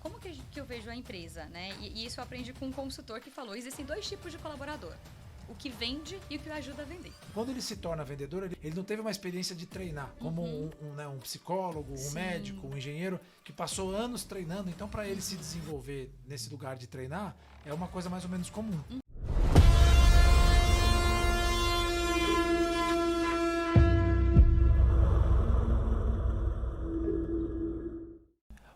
Como que eu vejo a empresa, né? E isso eu aprendi com um consultor que falou, existem 2 tipos de colaborador. O que vende e o que ajuda a vender. Quando ele se torna vendedor, ele não teve uma experiência de treinar, como né, um psicólogo, um médico, um engenheiro, que passou anos treinando. Então, para ele se desenvolver nesse lugar de treinar, é uma coisa mais ou menos comum.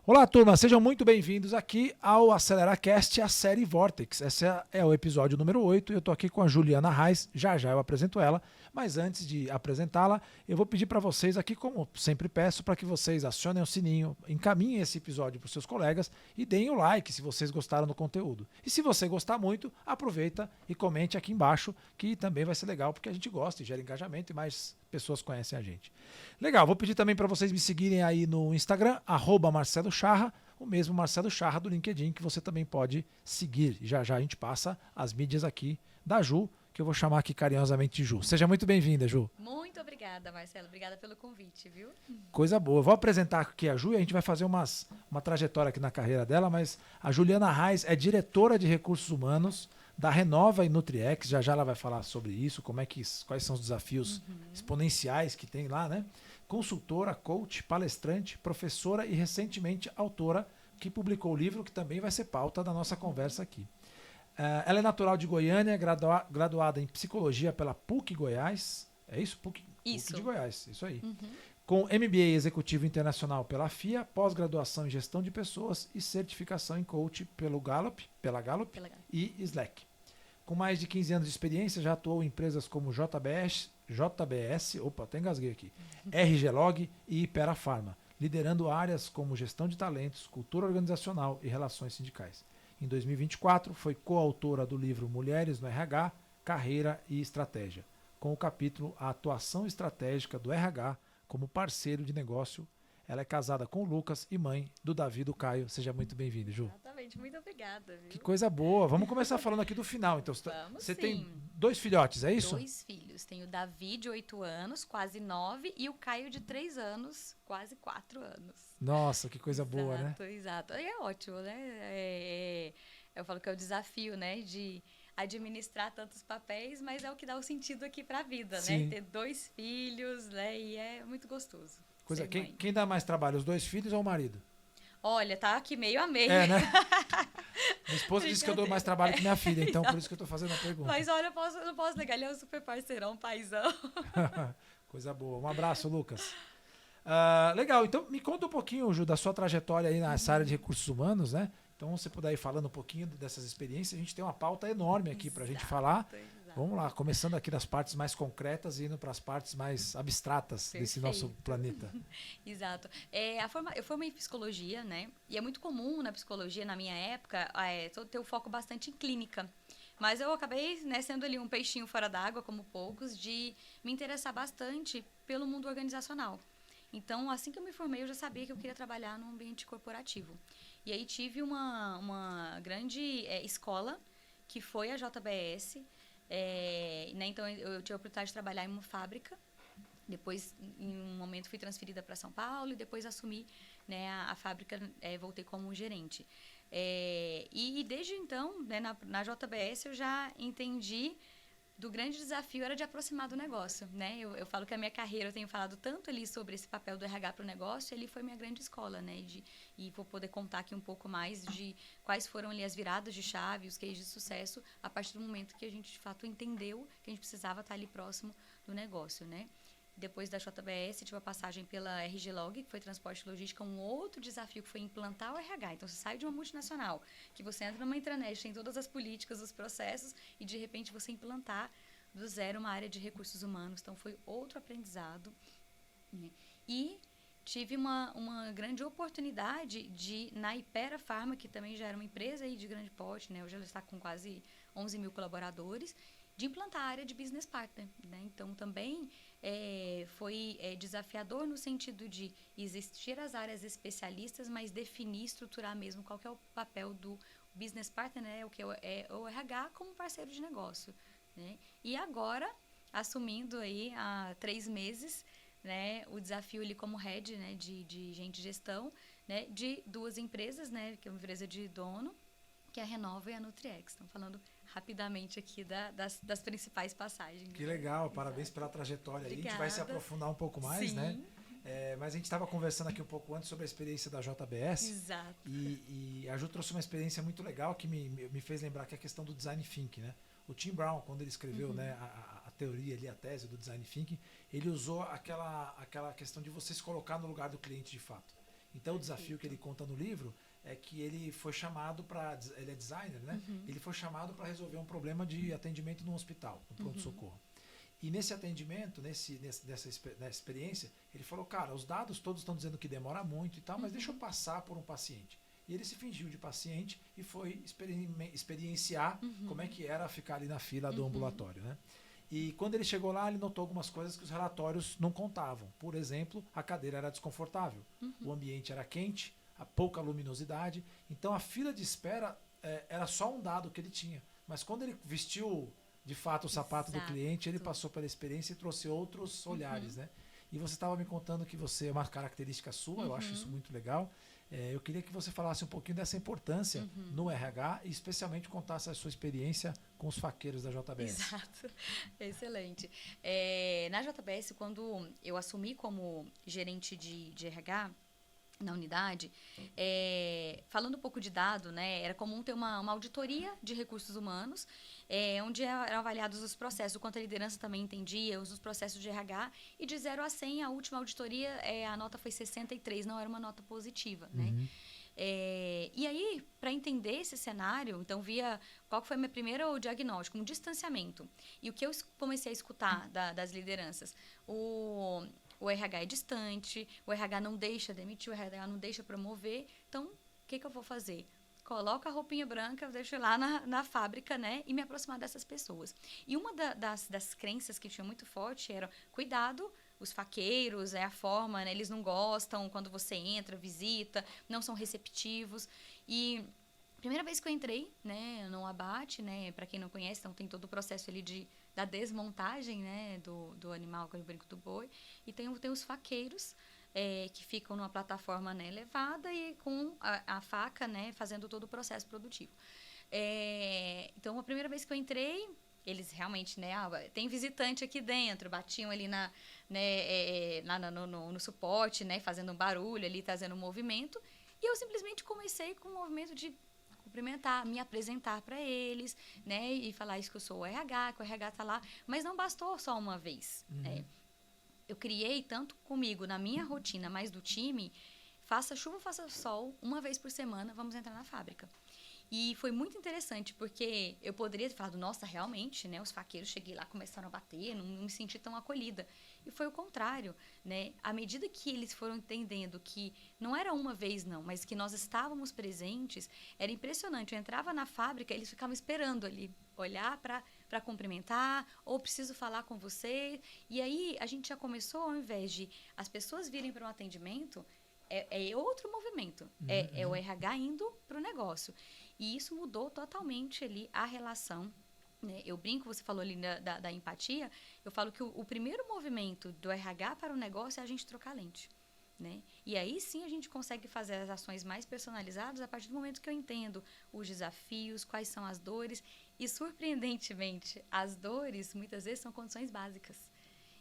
Olá, turma, sejam muito bem-vindos aqui ao AceleraCast, a série Vortex. Esse é o episódio número 8 e eu estou aqui com a Juliana Reis. Já eu apresento ela, mas antes de apresentá-la, eu vou pedir para vocês aqui, como sempre peço, para que vocês acionem o sininho, encaminhem esse episódio para os seus colegas e deem o like se vocês gostaram do conteúdo. E se você gostar muito, aproveita e comente aqui embaixo, que também vai ser legal, porque a gente gosta e gera engajamento e mais pessoas conhecem a gente. Legal, vou pedir também para vocês me seguirem aí no Instagram, @MarceloCharra, o mesmo Marcelo Charra do LinkedIn, que você também pode seguir. Já a gente passa as mídias aqui da Ju, que eu vou chamar aqui carinhosamente de Ju. Seja muito bem-vinda, Ju. Muito obrigada, Marcelo. Obrigada pelo convite, viu? Coisa boa. Vou apresentar aqui a Ju e a gente vai fazer uma trajetória aqui na carreira dela, mas a Juliana Reis é diretora de recursos humanos da Renova e Nutriex. Já ela vai falar sobre isso, quais são os desafios exponenciais que tem lá, né? Consultora, coach, palestrante, professora e recentemente autora que publicou o livro que também vai ser pauta da nossa conversa aqui. Ela é natural de Goiânia, graduada em psicologia pela PUC Goiás. É isso? PUC de Goiás, isso aí. Com MBA executivo internacional pela FIA, pós-graduação em gestão de pessoas e certificação em coach pela Gallup e Slack. Com mais de 15 anos de experiência, já atuou em empresas como JBS, até engasguei aqui, RG Log e Ipera Pharma, liderando áreas como gestão de talentos, cultura organizacional e relações sindicais. Em 2024, foi coautora do livro Mulheres no RH, Carreira e Estratégia, com o capítulo A Atuação Estratégica do RH como parceiro de negócio. Ela é casada com o Lucas e mãe do Davi e do Caio. Seja muito bem-vinda, Ju. Exatamente, muito obrigada. Viu? Que coisa boa. Vamos começar falando aqui do final. Então, você tem 2 filhotes, é isso? 2 filhos. Tenho o Davi, de 8 anos, quase 9, e o Caio, de 3 anos, quase 4 anos. Nossa, que coisa boa, né? Exato. E é ótimo, né? Eu falo que é o desafio, né? De administrar tantos papéis, mas é o que dá o sentido aqui para a vida, Sim. né? Ter 2 filhos, né? E é muito gostoso. Quem dá mais trabalho, os 2 filhos ou o marido? Olha, tá aqui meio a meio. É, né? Minha esposa disse que eu dou mais trabalho que minha filha, então por isso que eu tô fazendo a pergunta. Mas olha, eu não posso negar, ele é um super parceirão, paizão. Coisa boa. Um abraço, Lucas. Legal, então me conta um pouquinho, Ju, da sua trajetória aí nessa área de recursos humanos, né? Então, se você puder ir falando um pouquinho dessas experiências, a gente tem uma pauta enorme aqui para a gente falar. Vamos lá, começando aqui das partes mais concretas e indo para as partes mais abstratas desse nosso planeta. Exato. Eu formei em psicologia, né? E é muito comum na psicologia, na minha época, ter o foco bastante em clínica. Mas eu acabei, né, sendo ali um peixinho fora d'água, como poucos, de me interessar bastante pelo mundo organizacional. Então, assim que eu me formei, eu já sabia que eu queria trabalhar no ambiente corporativo. E aí tive uma grande escola, que foi a JBS. Né, então, eu tive a oportunidade de trabalhar em uma fábrica. Depois, em um momento, fui transferida para São Paulo e depois assumi, né, a fábrica, voltei como gerente. E desde então, né, na JBS, eu já entendi do grande desafio era de aproximar do negócio, né? Eu falo que a minha carreira, eu tenho falado tanto ali sobre esse papel do RH para o negócio, ele foi minha grande escola, né? E vou poder contar aqui um pouco mais de quais foram ali as viradas de chave, os cases de sucesso, a partir do momento que a gente, de fato, entendeu que a gente precisava estar ali próximo do negócio, né? Depois da JBS, tive a passagem pela RG Log, que foi transporte e logística, um outro desafio que foi implantar o RH. Então, você sai de uma multinacional, que você entra numa intranet, tem todas as políticas, os processos, e de repente você implantar do zero uma área de recursos humanos. Então, foi outro aprendizado. Né? E tive uma grande oportunidade na Ipera Pharma, que também já era uma empresa aí de grande porte, né? Hoje ela está com quase 11 mil colaboradores, de implantar a área de business partner, né? Então, também foi desafiador no sentido de existir as áreas especialistas, mas definir, estruturar mesmo qual que é o papel do business partner, né? O que é o RH como parceiro de negócio, né? E agora, assumindo aí há 3 meses, né, o desafio ali como head, né, de gente de gestão, né, de duas empresas, né, que é uma empresa de dono, que é a Renova e a Nutriex. Estão falando rapidamente aqui das principais passagens. Que legal, parabéns pela trajetória aí. A gente vai se aprofundar um pouco mais, Sim. né? Mas a gente estava conversando aqui um pouco antes sobre a experiência da JBS. Exato. E a Ju trouxe uma experiência muito legal que me fez lembrar que é a questão do design thinking, né? O Tim Brown, quando ele escreveu né, a teoria ali, a tese do design thinking, ele usou aquela questão de você se colocar no lugar do cliente de fato. Então o desafio que ele conta no livro é que ele foi chamado para, ele é designer, né? Ele foi chamado para resolver um problema de atendimento no hospital, no pronto-socorro. E nesse atendimento, nessa experiência, ele falou, cara, os dados todos estão dizendo que demora muito e tal, mas deixa eu passar por um paciente. E ele se fingiu de paciente e foi experienciar como é que era ficar ali na fila do ambulatório, né? E quando ele chegou lá, ele notou algumas coisas que os relatórios não contavam. Por exemplo, a cadeira era desconfortável, o ambiente era quente, a pouca luminosidade. Então a fila de espera era só um dado que ele tinha. Mas quando ele vestiu de fato o sapato do cliente, ele passou pela experiência e trouxe outros olhares, né? E você estava me contando que você é uma característica sua, eu acho isso muito legal. Eu queria que você falasse um pouquinho dessa importância no RH e especialmente contasse a sua experiência com os faqueiros da JBS. Exato, excelente. Na JBS, quando eu assumi como gerente de RH na unidade, falando um pouco de dado, né, era comum ter uma auditoria de recursos humanos, onde eram avaliados os processos, o quanto a liderança também entendia, os processos de RH, e de 0 a 100, a última auditoria, a nota foi 63, não era uma nota positiva, né? E aí, para entender esse cenário, então via qual foi o meu primeiro diagnóstico, um distanciamento. E o que eu comecei a escutar das lideranças? O RH é distante, o RH não deixa demitir, o RH não deixa promover. Então, o que eu vou fazer? Coloco a roupinha branca, deixo lá na fábrica, né? E me aproximar dessas pessoas. E uma das crenças que tinha muito forte era, cuidado, os faqueiros, a forma, né? Eles não gostam quando você entra, visita, não são receptivos. E primeira vez que eu entrei, né, no abate, né, para quem não conhece, então tem todo o processo ali da desmontagem, né, do animal, com o brinco do boi, e tem os faqueiros, que ficam numa plataforma, né, elevada e com a faca, né, fazendo todo o processo produtivo. Então, a primeira vez que eu entrei, eles realmente, né, tem visitante aqui dentro, batiam ali no suporte, né, fazendo um barulho ali, trazendo um movimento, e eu simplesmente comecei com um movimento de cumprimentar, me apresentar para eles, né, e falar isso que eu sou o RH, que o RH tá lá, mas não bastou só uma vez, né? Eu criei tanto comigo, na minha rotina, mais do time, faça chuva, faça sol, uma vez por semana, vamos entrar na fábrica. E foi muito interessante, porque eu poderia ter falado, nossa, realmente, né, os faqueiros, cheguei lá, começaram a bater, não me senti tão acolhida. E foi o contrário, né? À medida que eles foram entendendo que não era uma vez, não, mas que nós estávamos presentes, era impressionante. Eu entrava na fábrica, eles ficavam esperando ali, olhar para cumprimentar, ou preciso falar com você. E aí, a gente já começou, ao invés de as pessoas virem para um atendimento, é outro movimento. É o RH indo para o negócio. E isso mudou totalmente ali a relação, né? Eu brinco, você falou ali da empatia, eu falo que o primeiro movimento do RH para o negócio é a gente trocar lente, né? E aí sim a gente consegue fazer as ações mais personalizadas a partir do momento que eu entendo os desafios, quais são as dores. E, surpreendentemente, as dores muitas vezes são condições básicas.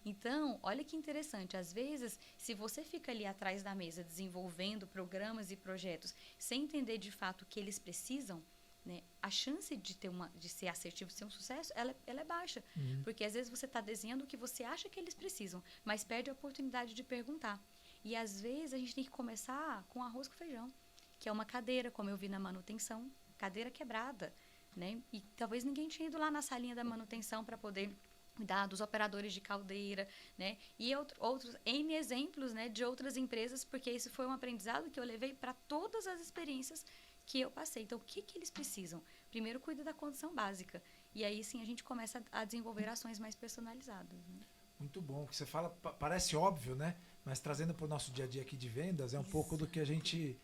Então, olha que interessante, às vezes, se você fica ali atrás da mesa desenvolvendo programas e projetos sem entender de fato o que eles precisam, né, a chance de ser assertivo, de ser um sucesso, ela é baixa. Porque às vezes você está desenhando o que você acha que eles precisam, mas perde a oportunidade de perguntar. E às vezes a gente tem que começar com arroz com feijão, que é uma cadeira, como eu vi na manutenção, cadeira quebrada, né? E talvez ninguém tinha ido lá na salinha da manutenção para poder cuidar dos operadores de caldeira, né? E outros N exemplos, né, de outras empresas, porque isso foi um aprendizado que eu levei para todas as experiências que eu passei. Então, o que eles precisam? Primeiro, cuida da condição básica. E aí, sim, a gente começa a desenvolver ações mais personalizadas, né? Muito bom. O que você fala parece óbvio, né? Mas trazendo para o nosso dia a dia aqui de vendas, é um pouco do que a gente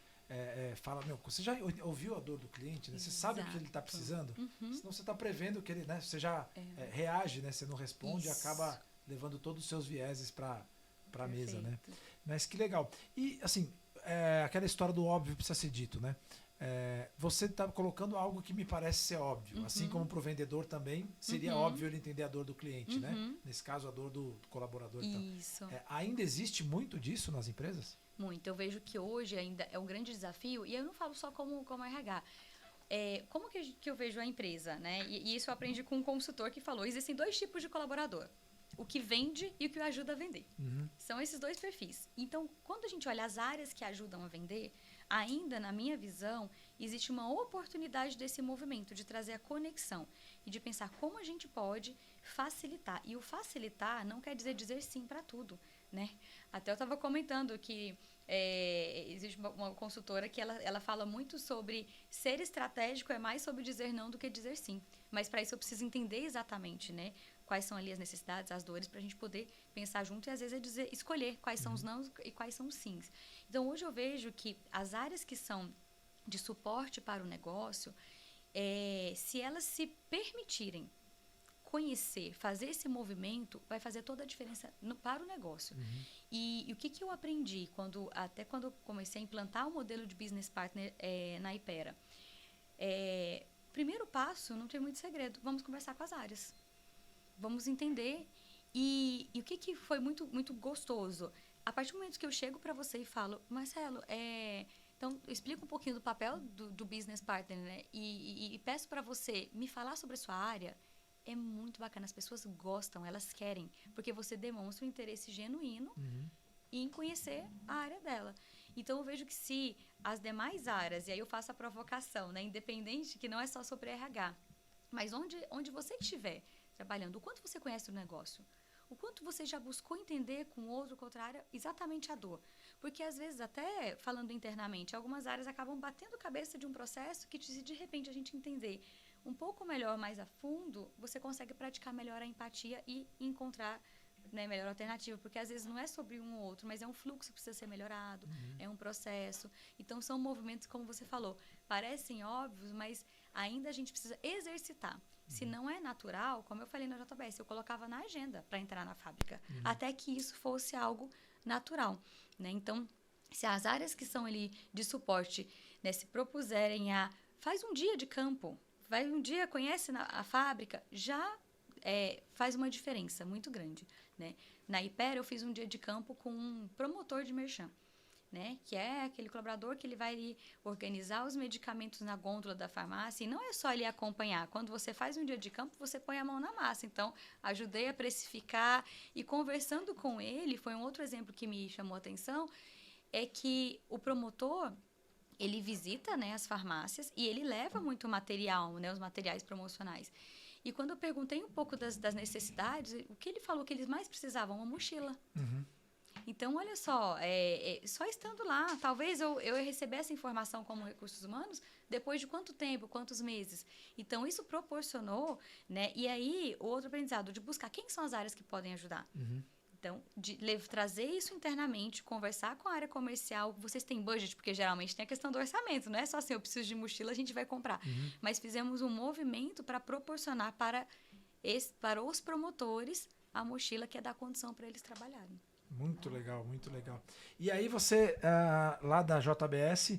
fala, você já ouviu a dor do cliente, né? Você sabe o que ele está precisando, senão você está prevendo que ele, né? Você já reage, né? Você não responde e acaba levando todos os seus vieses para a mesa, né? Mas que legal. E, assim, aquela história do óbvio precisa ser dito, né? Você está colocando algo que me parece ser óbvio. Assim como para o vendedor também seria óbvio ele entender a dor do cliente, né? Nesse caso, a dor do colaborador. Isso. Então. Ainda existe muito disso nas empresas? Muito. Eu vejo que hoje ainda é um grande desafio, e eu não falo só como RH. Como que eu vejo a empresa, né? E isso eu aprendi com um consultor que falou, existem 2 tipos de colaborador. O que vende e o que ajuda a vender. São esses 2 perfis. Então, quando a gente olha as áreas que ajudam a vender, ainda, na minha visão, existe uma oportunidade desse movimento, de trazer a conexão e de pensar como a gente pode facilitar. E o facilitar não quer dizer sim para tudo, né? Até eu estava comentando que existe uma consultora que ela fala muito sobre ser estratégico, é mais sobre dizer não do que dizer sim. Mas para isso eu preciso entender exatamente, né? Quais são ali as necessidades, as dores, para a gente poder pensar junto e às vezes escolher quais são os nãos e quais são os sims. Então hoje eu vejo que as áreas que são de suporte para o negócio, se elas se permitirem conhecer, fazer esse movimento, vai fazer toda a diferença para o negócio. E o que eu aprendi até quando eu comecei a implantar o modelo de business partner na Hypera? Primeiro passo, não tem muito segredo, vamos conversar com as áreas. Vamos entender. E o que foi muito, muito gostoso? A partir do momento que eu chego para você e falo, Marcelo, então, eu explico um pouquinho do papel do business partner, né? E peço para você me falar sobre a sua área. É muito bacana. As pessoas gostam, elas querem. Porque você demonstra um interesse genuíno em conhecer a área dela. Então, eu vejo que se as demais áreas, e aí eu faço a provocação, né? Independente, que não é só sobre RH, mas onde você estiver trabalhando, o quanto você conhece o negócio, o quanto você já buscou entender com outra área exatamente a dor. Porque, às vezes, até falando internamente, algumas áreas acabam batendo cabeça de um processo que, se de repente a gente entender um pouco melhor, mais a fundo, você consegue praticar melhor a empatia e encontrar, né, melhor alternativa. Porque, às vezes, não é sobre um ou outro, mas é um fluxo que precisa ser melhorado, é um processo. Então, são movimentos, como você falou, parecem óbvios, mas ainda a gente precisa exercitar. Se não é natural, como eu falei na JBS, eu colocava na agenda para entrar na fábrica, até que isso fosse algo natural, né? Então, se as áreas que são ali de suporte, né, se propuserem faz um dia de campo, vai um dia, conhece a fábrica, já faz uma diferença muito grande, né? Na Hypera, eu fiz um dia de campo com um promotor de merchan, né? Que é aquele colaborador que ele vai ali organizar os medicamentos na gôndola da farmácia, e não é só ele acompanhar. Quando você faz um dia de campo, você põe a mão na massa. Então, ajudei a precificar, e conversando com ele, foi um outro exemplo que me chamou a atenção, é que o promotor, ele visita, né, as farmácias e ele leva muito material, né, os materiais promocionais. E quando eu perguntei um pouco das necessidades, o que ele falou que eles mais precisavam? Uma mochila. Então, olha só, só estando lá, talvez eu receber essa informação como recursos humanos depois de quanto tempo, quantos meses. Então, isso proporcionou, né? E aí, o outro aprendizado de buscar quem são as áreas que podem ajudar. Então, trazer isso internamente, conversar com a área comercial. Vocês têm budget? Porque geralmente tem a questão do orçamento. Não é só assim, eu preciso de mochila, a gente vai comprar. Mas fizemos um movimento para proporcionar para os promotores a mochila que é dar condição para eles trabalharem. Muito legal, muito legal. E aí você, lá da JBS,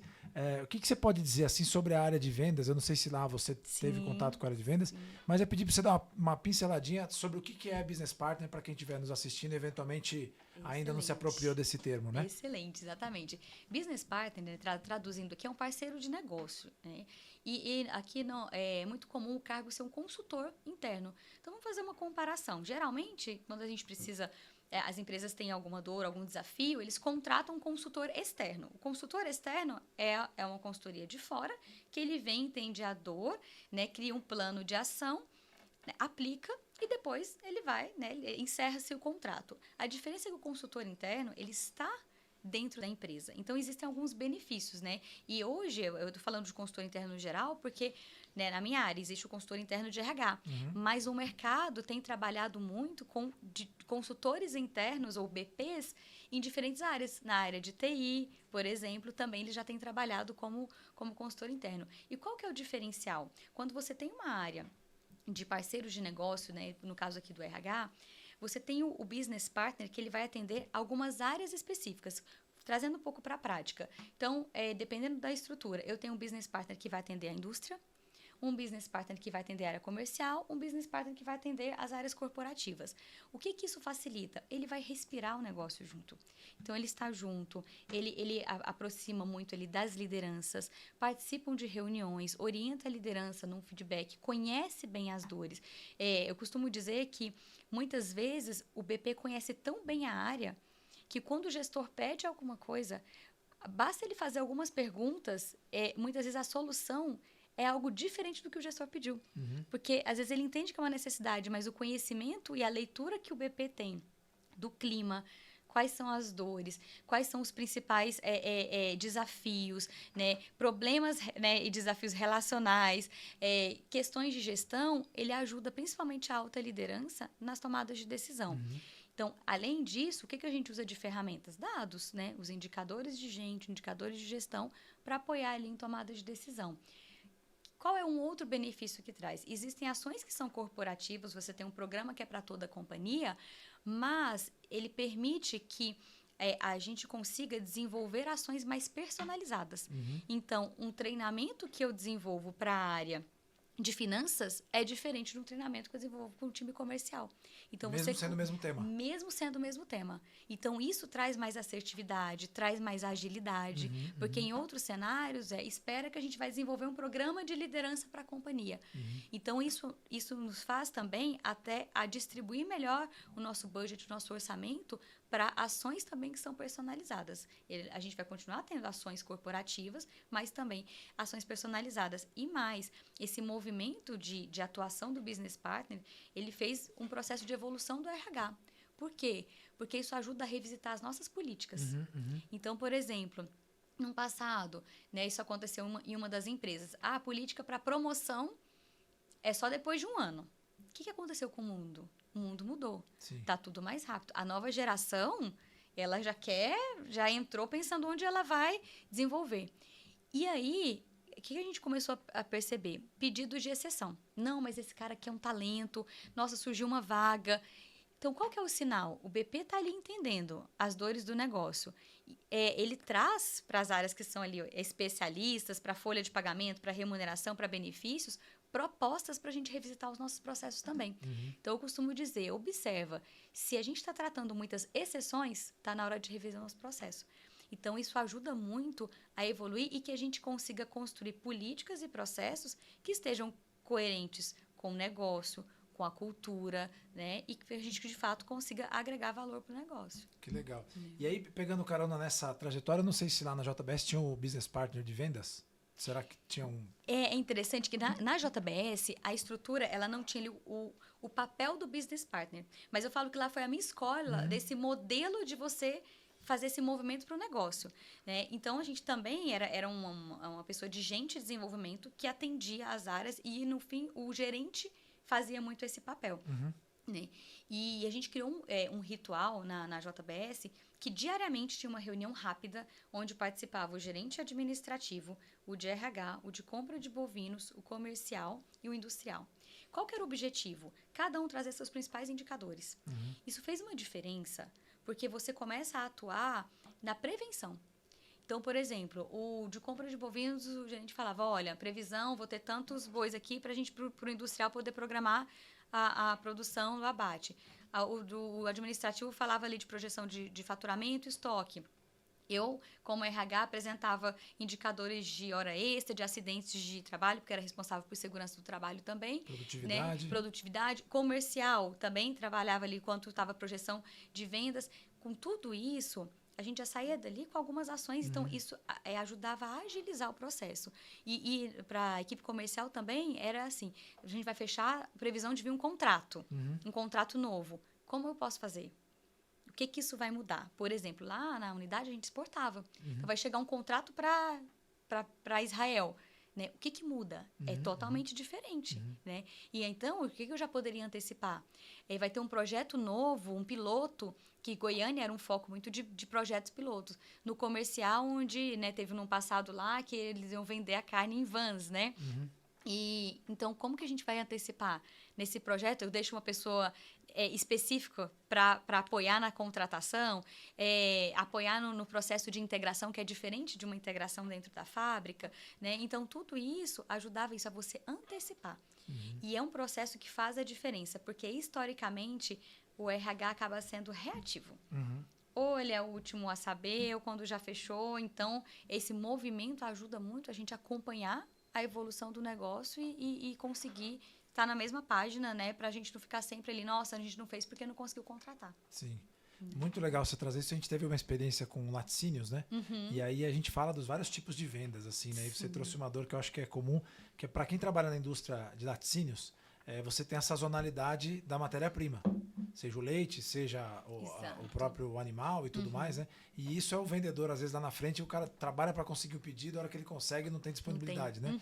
o que você pode dizer assim sobre a área de vendas? Eu não sei se lá você teve contato com a área de vendas, mas eu pedi para você dar uma pinceladinha sobre o que é Business Partner para quem estiver nos assistindo e eventualmente ainda não se apropriou desse termo, né? Excelente, exatamente. Business Partner, traduzindo aqui, é um parceiro de negócio, né? E aqui não, é muito comum o cargo ser um consultor interno. Então, vamos fazer uma comparação. Geralmente, quando a gente precisa... as empresas têm alguma dor, algum desafio, eles contratam um consultor externo. O consultor externo é uma consultoria de fora, que ele vem, entende a dor, né, cria um plano de ação, né, aplica e depois ele vai, né, encerra-se o contrato. A diferença é que o consultor interno, ele está dentro da empresa. Então, existem alguns benefícios, né? E hoje, eu estou falando de consultor interno no geral, porque, né, na minha área existe o consultor interno de RH, mas o mercado tem trabalhado muito com consultores internos, ou BPs, em diferentes áreas. Na área de TI, por exemplo, também ele já tem trabalhado como consultor interno. E qual que é o diferencial? Quando você tem uma área de parceiros de negócio, né, no caso aqui do RH, você tem o business partner que ele vai atender algumas áreas específicas. Trazendo um pouco para a prática. Então, dependendo da estrutura, eu tenho um business partner que vai atender a indústria, um business partner que vai atender a área comercial, um business partner que vai atender as áreas corporativas. O que isso facilita? Ele vai respirar o negócio junto. Então, ele está junto, ele aproxima muito ele das lideranças, participam de reuniões, orienta a liderança num feedback, conhece bem as dores. Eu costumo dizer que, muitas vezes, o BP conhece tão bem a área que, quando o gestor pede alguma coisa, basta ele fazer algumas perguntas, muitas vezes a solução é algo diferente do que o gestor pediu. Porque, às vezes, ele entende que é uma necessidade, mas o conhecimento e a leitura que o BP tem do clima, quais são as dores, quais são os principais desafios, né, problemas, né, e desafios relacionais, questões de gestão, ele ajuda principalmente a alta liderança nas tomadas de decisão. Então, além disso, o que a gente usa de ferramentas? Dados, né? Os indicadores de gente, indicadores de gestão, para apoiar ali em tomada de decisão. Qual é um outro benefício que traz? Existem ações que são corporativas, você tem um programa que é para toda a companhia, mas ele permite que a gente consiga desenvolver ações mais personalizadas. Então, um treinamento que eu desenvolvo para a área de finanças é diferente de um treinamento que eu desenvolvo com o time comercial. Então, mesmo sendo o mesmo tema. Mesmo sendo o mesmo tema. Então, isso traz mais assertividade, traz mais agilidade, porque em outros cenários, espera que a gente vai desenvolver um programa de liderança para a companhia. Então, isso nos faz também até a distribuir melhor o nosso budget, o nosso orçamento, para ações também que são personalizadas. A gente vai continuar tendo ações corporativas, mas também ações personalizadas. E mais, esse movimento de atuação do business partner, ele fez um processo de evolução do RH. Por quê? Porque isso ajuda a revisitar as nossas políticas. Então, por exemplo, no passado, né, isso aconteceu em uma das empresas. A política para promoção é só depois de um ano. O que aconteceu com o mundo? O mundo mudou. Está tudo mais rápido. A nova geração, ela já entrou pensando onde ela vai desenvolver. E aí, o que a gente começou a perceber? Pedidos de exceção. Não, mas esse cara aqui é um talento. Nossa, surgiu uma vaga. Então, qual que é o sinal? O BP está ali entendendo as dores do negócio. Ele traz para as áreas que são ali especialistas, para folha de pagamento, para remuneração, para benefícios, propostas para a gente revisitar os nossos processos também. Então, eu costumo dizer, observa, se a gente está tratando muitas exceções, está na hora de revisar o nosso processo. Então, isso ajuda muito a evoluir e que a gente consiga construir políticas e processos que estejam coerentes com o negócio, com a cultura, né? E que a gente, de fato, consiga agregar valor para o negócio. Que legal. E aí, pegando carona nessa trajetória, não sei se lá na JBS tinha um business partner de vendas? Será que tinha um... É interessante que na JBS, a estrutura, ela não tinha o papel do business partner. Mas eu falo que lá foi a minha escola desse modelo de você fazer esse movimento para o negócio, né? Então, a gente também era uma pessoa de gente de desenvolvimento que atendia as áreas e, no fim, o gerente fazia muito esse papel. Né? E a gente criou um ritual na JBS que diariamente tinha uma reunião rápida onde participava o gerente administrativo, o de RH, o de compra de bovinos, o comercial e o industrial. Qual que era o objetivo? Cada um trazer seus principais indicadores. Isso fez uma diferença porque você começa a atuar na prevenção. Então, por exemplo, o de compra de bovinos, o gerente falava, olha, previsão, vou ter tantos bois aqui para a gente, para o industrial, poder programar a produção do abate. O do administrativo falava ali de projeção de faturamento e estoque. Eu, como RH, apresentava indicadores de hora extra, de acidentes de trabalho, porque era responsável por segurança do trabalho também. Produtividade. Né? Produtividade. Comercial também trabalhava ali quanto estava a projeção de vendas. Com tudo isso, a gente já saía dali com algumas ações, então isso ajudava a agilizar o processo. E para a equipe comercial também era assim, a gente vai fechar a previsão de vir um contrato novo. Como eu posso fazer? O que isso vai mudar? Por exemplo, lá na unidade a gente exportava. Então vai chegar um contrato para Israel. Né? O que muda? É totalmente diferente. Né? E então, o que eu já poderia antecipar? Vai ter um projeto novo, um piloto, que Goiânia era um foco muito de projetos pilotos. No comercial, onde, né, teve num passado lá que eles iam vender a carne em vans, né? E então, como que a gente vai antecipar nesse projeto? Eu deixo uma pessoa específica para apoiar na contratação, apoiar no processo de integração, que é diferente de uma integração dentro da fábrica, né? Então, tudo isso ajudava isso a você antecipar. E é um processo que faz a diferença, porque historicamente o RH acaba sendo reativo. Ou ele é o último a saber, ou quando já fechou. Então, esse movimento ajuda muito a gente a acompanhar a evolução do negócio e conseguir estar na mesma página, né? Para a gente não ficar sempre ali, nossa, a gente não fez porque não conseguiu contratar. Sim. Muito legal você trazer isso. A gente teve uma experiência com laticínios, né? E aí a gente fala dos vários tipos de vendas, assim, né? E você trouxe uma dor que eu acho que é comum, que é para quem trabalha na indústria de laticínios, você tem a sazonalidade da matéria-prima. Seja o leite, seja o próprio animal e tudo mais, né? E isso é o vendedor, às vezes, lá na frente, o cara trabalha para conseguir o pedido, a hora que ele consegue, não tem disponibilidade, né?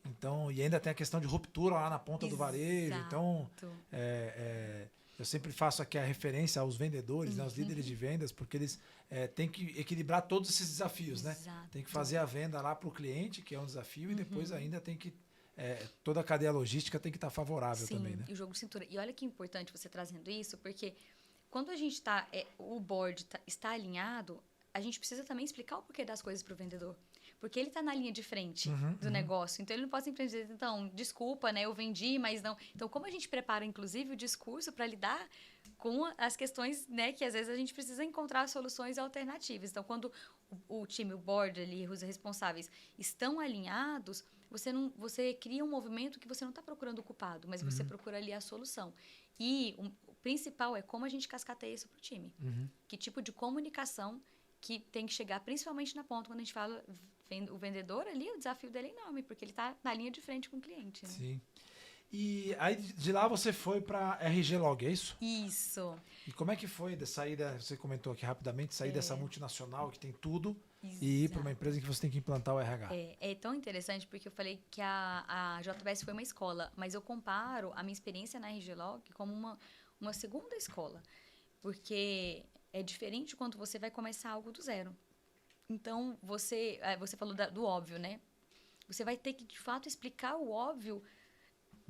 Então, e ainda tem a questão de ruptura lá na ponta do varejo. Então, eu sempre faço aqui a referência aos vendedores, né, aos líderes de vendas, porque eles têm que equilibrar todos esses desafios, né? Tem que fazer a venda lá para o cliente, que é um desafio, e depois ainda tem que toda a cadeia logística tem que estar favorável também, né? E o jogo de cintura. E olha que importante você trazendo isso, porque quando a gente está, o board está alinhado, a gente precisa também explicar o porquê das coisas para o vendedor. Porque ele está na linha de frente do negócio. Então, ele não pode simplesmente dizer, então, desculpa, né? Eu vendi, mas não... Então, como a gente prepara, inclusive, o discurso para lidar com as questões, né? Que, às vezes, a gente precisa encontrar soluções alternativas. Então, quando o time, o board ali, os responsáveis, estão alinhados, você cria um movimento que você não está procurando o culpado, mas você procura ali a solução. E o principal é como a gente cascateia isso para o time. Que tipo de comunicação que tem que chegar, principalmente na ponta, quando a gente fala o vendedor ali, o desafio dele é enorme, porque ele está na linha de frente com o cliente. Né? Sim. E aí de lá você foi para RG Log, é isso? Isso. E como é que foi de sair, você comentou aqui rapidamente, sair dessa multinacional que tem tudo e ir para uma empresa em que você tem que implantar o RH? É tão interessante porque eu falei que a JBS foi uma escola, mas eu comparo a minha experiência na RG Log como uma segunda escola, porque é diferente quando você vai começar algo do zero. Então, você falou do óbvio, né? Você vai ter que, de fato, explicar o óbvio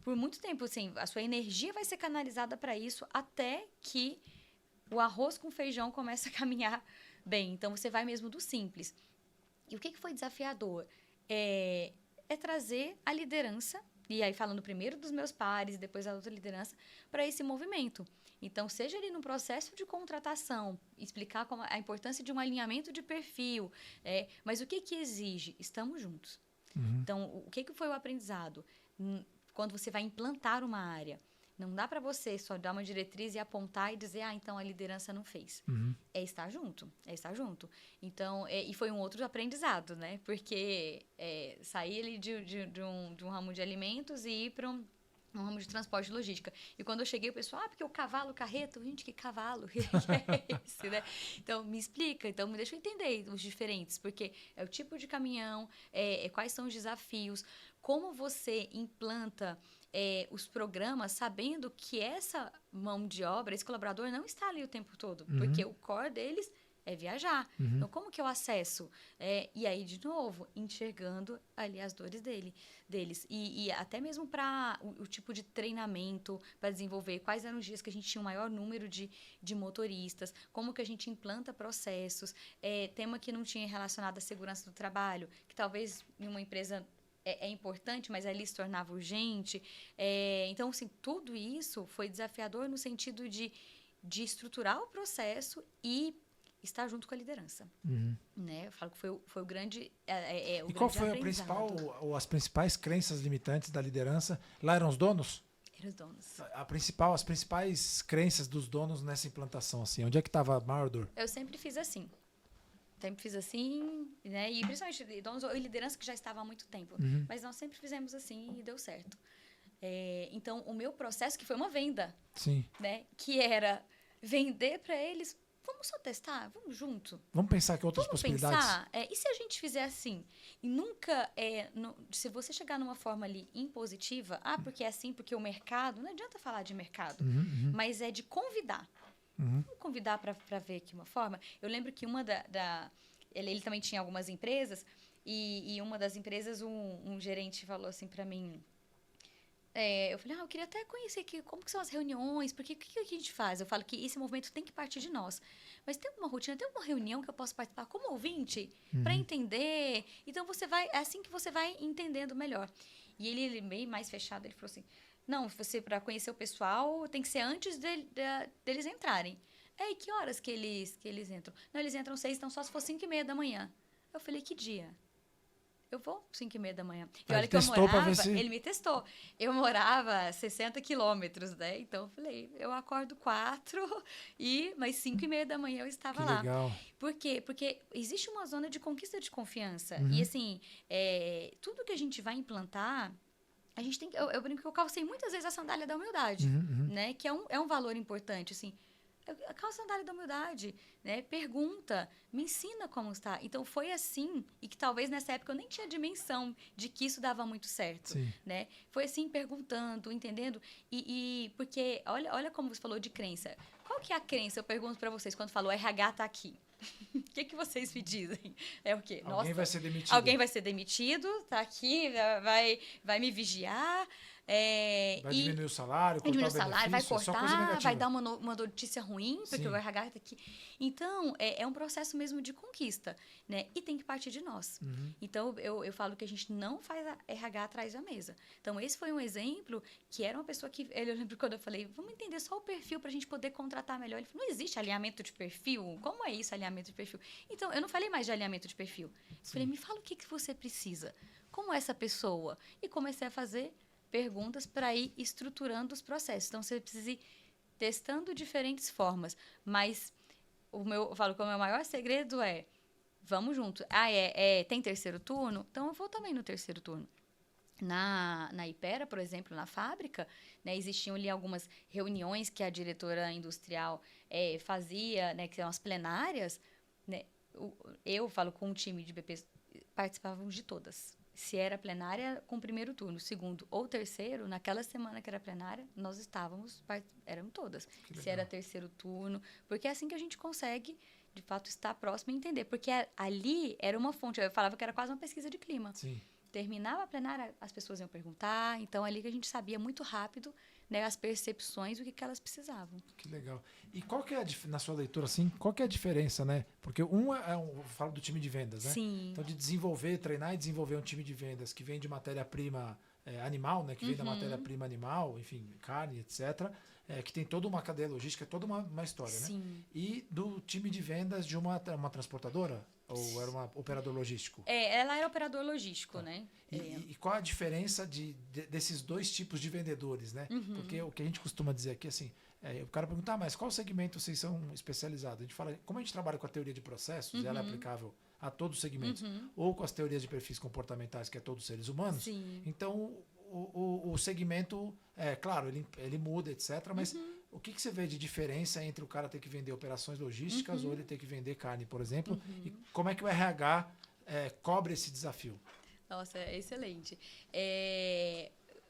por muito tempo. Assim, a sua energia vai ser canalizada para isso até que o arroz com feijão comece a caminhar bem. Então, você vai mesmo do simples. E o que foi desafiador? É trazer a liderança, e aí falando primeiro dos meus pares e depois da outra liderança, para esse movimento. Então, seja ali no processo de contratação, explicar a importância de um alinhamento de perfil, mas o que exige? Estamos juntos. Então, o que foi o aprendizado? Quando você vai implantar uma área, não dá para você só dar uma diretriz e apontar e dizer, então a liderança não fez. É estar junto, Então, e foi um outro aprendizado, né? Porque sair ali de um ramo de alimentos e ir para um ramo de transporte e logística. E quando eu cheguei, o pessoal, porque o cavalo, carreto, gente, que cavalo? Que é esse, né? Então, me explica, então me deixa eu entender os diferentes, porque é o tipo de caminhão, quais são os desafios, como você implanta os programas sabendo que essa mão de obra, esse colaborador não está ali o tempo todo, porque o core deles é viajar. Então, como que eu acesso? E aí, de novo, enxergando ali as dores deles. E até mesmo para o tipo de treinamento para desenvolver, quais eram os dias que a gente tinha o maior número de motoristas, como que a gente implanta processos, tema que não tinha relacionado à segurança do trabalho, que talvez em uma empresa é importante, mas ali se tornava urgente. Então, assim, tudo isso foi desafiador no sentido de estruturar o processo e estar junto com a liderança. Né? Eu falo que foi o grande E qual foi as principais crenças limitantes da liderança? Lá eram os donos? Eram os donos. As principais crenças dos donos nessa implantação, assim, onde é que estava a maior dor? Eu sempre fiz assim. Né? E principalmente donos ou liderança que já estava há muito tempo. Mas nós sempre fizemos assim e deu certo. Então, o meu processo, que foi uma venda, Sim. Né? Que era vender para eles, vamos só testar, vamos junto. Vamos pensar que outras possibilidades. Pensar, e se a gente fizer assim? E nunca, se você chegar numa forma ali impositiva, porque é assim, porque o mercado, não adianta falar de mercado, mas é de convidar. Vamos convidar para ver aqui uma forma. Eu lembro que ele também tinha algumas empresas, e uma das empresas, um gerente falou assim para mim, eu falei, eu queria até conhecer aqui como que são as reuniões, porque o que a gente faz? Eu falo que esse movimento tem que partir de nós. Mas tem uma rotina, tem uma reunião que eu posso participar como ouvinte para entender. Então, é assim que você vai entendendo melhor. E ele bem mais fechado, ele falou assim, não, você para conhecer o pessoal tem que ser antes deles entrarem. E que horas que eles entram? Não, eles entram 6, então só se for 5:30 da manhã. Eu falei, que dia? Eu vou 5:30 da manhã. E olha que eu morava, ele me testou. Eu morava 60 quilômetros, né? Então eu falei, eu acordo 4 mas 5:30 da manhã eu estava lá. Legal. Por quê? Porque existe uma zona de conquista de confiança. E assim, tudo que a gente vai implantar, a gente tem que. Eu brinco que eu calcei muitas vezes a sandália da humildade, né? Que é um valor importante, assim. Calça a sandália da humildade, né? Pergunta, me ensina como está. Então, foi assim, e que talvez nessa época eu nem tinha dimensão de que isso dava muito certo, né? Foi assim, perguntando, entendendo. Porque, olha como você falou de crença. Qual que é a crença? Eu pergunto para vocês, quando falou RH tá aqui. O que vocês me dizem? É o quê? Alguém vai ser demitido. Alguém vai ser demitido, tá aqui, vai me vigiar. Vai diminuir o salário, vai diminuir o salário, vai cortar, vai dar uma notícia ruim, porque o RH está aqui. Então, é um processo mesmo de conquista, né? E tem que partir de nós. Então, eu falo que a gente não faz a RH atrás da mesa. Então, esse foi um exemplo que era uma pessoa que... Eu lembro quando eu falei, vamos entender só o perfil para a gente poder contratar melhor. Ele falou, não existe alinhamento de perfil? Como é isso, alinhamento de perfil? Então, eu não falei mais de alinhamento de perfil. Eu falei, me fala o que você precisa. Como é essa pessoa? E comecei a fazer perguntas para ir estruturando os processos. Então, você precisa ir testando diferentes formas. Mas eu falo que o meu maior segredo é, vamos junto. Tem terceiro turno? Então, eu vou também no terceiro turno. Na Hypera, por exemplo, na fábrica, né, existiam ali algumas reuniões que a diretora industrial fazia, né, que são as plenárias. Né, eu falo com um time de BPs, participávamos de todas. Se era plenária, com o primeiro turno, segundo ou terceiro, naquela semana que era plenária, nós eram todas. Se era terceiro turno, porque é assim que a gente consegue, de fato, estar próximo e entender. Porque ali era uma fonte, eu falava que era quase uma pesquisa de clima. Sim. Terminava a plenária, as pessoas iam perguntar, então ali que a gente sabia muito rápido, né, as percepções do que elas precisavam. Que legal. E qual que é, na sua leitura, assim, qual que é a diferença, né? Porque eu falo do time de vendas, né? Sim. Então, de desenvolver, treinar e desenvolver um time de vendas que vem de matéria-prima animal, né? Que vem da matéria-prima animal, enfim, carne, etc., que tem toda uma cadeia logística, toda uma história, Sim. né? E do time de vendas de uma transportadora? Ou era um operador logístico? Ela era operador logístico, né? E qual a diferença desses dois tipos de vendedores, né? Porque o que a gente costuma dizer aqui, assim, o cara pergunta, mas qual segmento vocês são especializados? A gente fala, como a gente trabalha com a teoria de processos, ela é aplicável a todos os segmentos, ou com as teorias de perfis comportamentais, que é todos os seres humanos, então o segmento, claro, ele muda, etc., mas o que você vê de diferença entre o cara ter que vender operações logísticas ou ele ter que vender carne, por exemplo, e como é que o RH cobre esse desafio? Nossa, é excelente.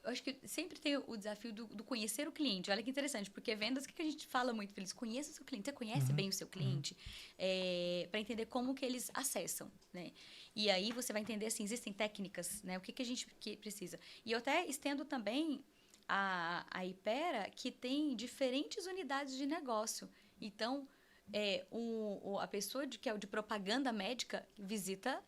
Eu acho que sempre tem o desafio do conhecer o cliente. Olha que interessante, porque vendas, o que a gente fala muito para eles? Conheça o seu cliente. Você conhece bem o seu cliente? Para entender como que eles acessam, né? E aí você vai entender, assim, existem técnicas, né? O que a gente precisa. E eu até estendo também a Hypera, que tem diferentes unidades de negócio. Então, a pessoa que é de propaganda médica visita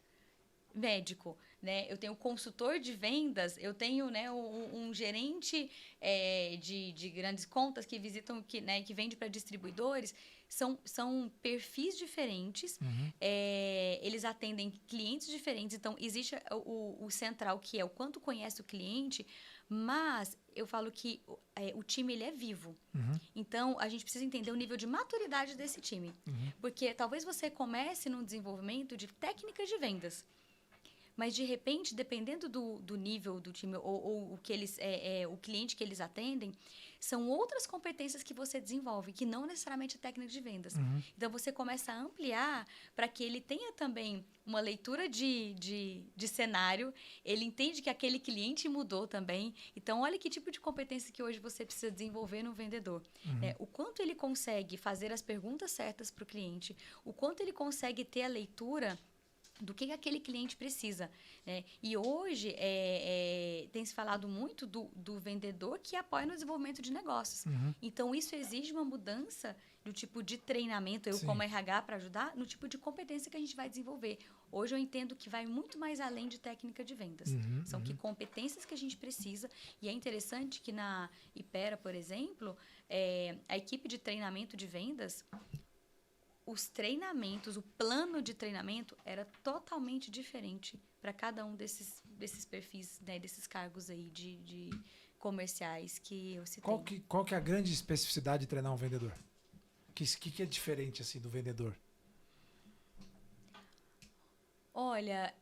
médico, né? Eu tenho consultor de vendas, eu tenho, né, um gerente de grandes contas que visitam, que vende para distribuidores. São perfis diferentes, eles atendem clientes diferentes. Então, existe o central, que é o quanto conhece o cliente, mas eu falo que o time ele é vivo. Então, a gente precisa entender o nível de maturidade desse time. Porque talvez você comece no desenvolvimento de técnicas de vendas. Mas, de repente, dependendo do nível do time ou o que o cliente que eles atendem, são outras competências que você desenvolve, que não necessariamente a técnica de vendas. Então, você começa a ampliar para que ele tenha também uma leitura de cenário, ele entende que aquele cliente mudou também. Então, olha que tipo de competência que hoje você precisa desenvolver no vendedor. O quanto ele consegue fazer as perguntas certas para o cliente, o quanto ele consegue ter a leitura do que aquele cliente precisa, né? E hoje tem se falado muito do vendedor que apoia no desenvolvimento de negócios. Então, isso exige uma mudança do tipo de treinamento, eu Sim. como RH para ajudar, no tipo de competência que a gente vai desenvolver. Hoje eu entendo que vai muito mais além de técnica de vendas. São que competências que a gente precisa. E é interessante que na Hypera, por exemplo, a equipe de treinamento de vendas, os treinamentos, o plano de treinamento era totalmente diferente para cada um desses perfis, né, desses cargos aí de comerciais que eu citei. Qual que é a grande especificidade de treinar um vendedor? Que é diferente assim do vendedor? Olha,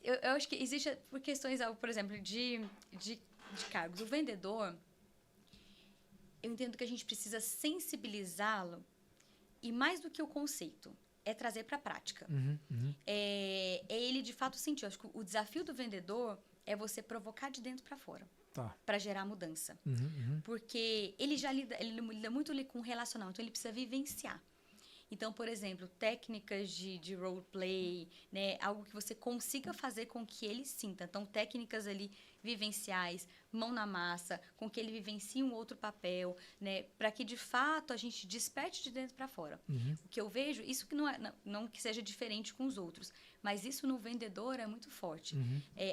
eu acho que existe por questões, por exemplo, de cargos. O vendedor, eu entendo que a gente precisa sensibilizá-lo e mais do que o conceito, é trazer para a prática. É ele, de fato, sentir. Eu acho que o desafio do vendedor é você provocar de dentro para fora. Tá. Para gerar mudança. Porque ele lida muito ali com relacionamento, então ele precisa vivenciar. Então, por exemplo, técnicas de roleplay, né? Algo que você consiga fazer com que ele sinta. Então, técnicas ali vivenciais, mão na massa, com que ele vivencie um outro papel, né? Para que, de fato, a gente desperte de dentro para fora. O que eu vejo, isso que não que seja diferente com os outros, mas isso no vendedor é muito forte.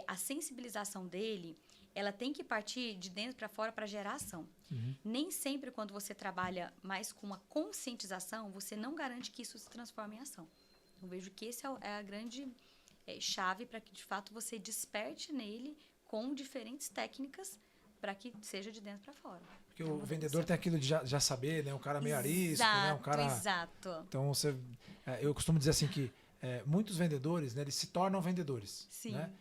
A sensibilização dele, ela tem que partir de dentro para fora para gerar ação. Nem sempre, quando você trabalha mais com uma conscientização, você não garante que isso se transforme em ação. Eu vejo que essa é a grande chave para que, de fato, você desperte nele com diferentes técnicas para que seja de dentro para fora. Porque o vendedor tem aquilo de já saber, né? Um cara meio arisco, né? Um cara... Exato. Então, eu costumo dizer assim que muitos vendedores, né, eles se tornam vendedores. Sim. Né?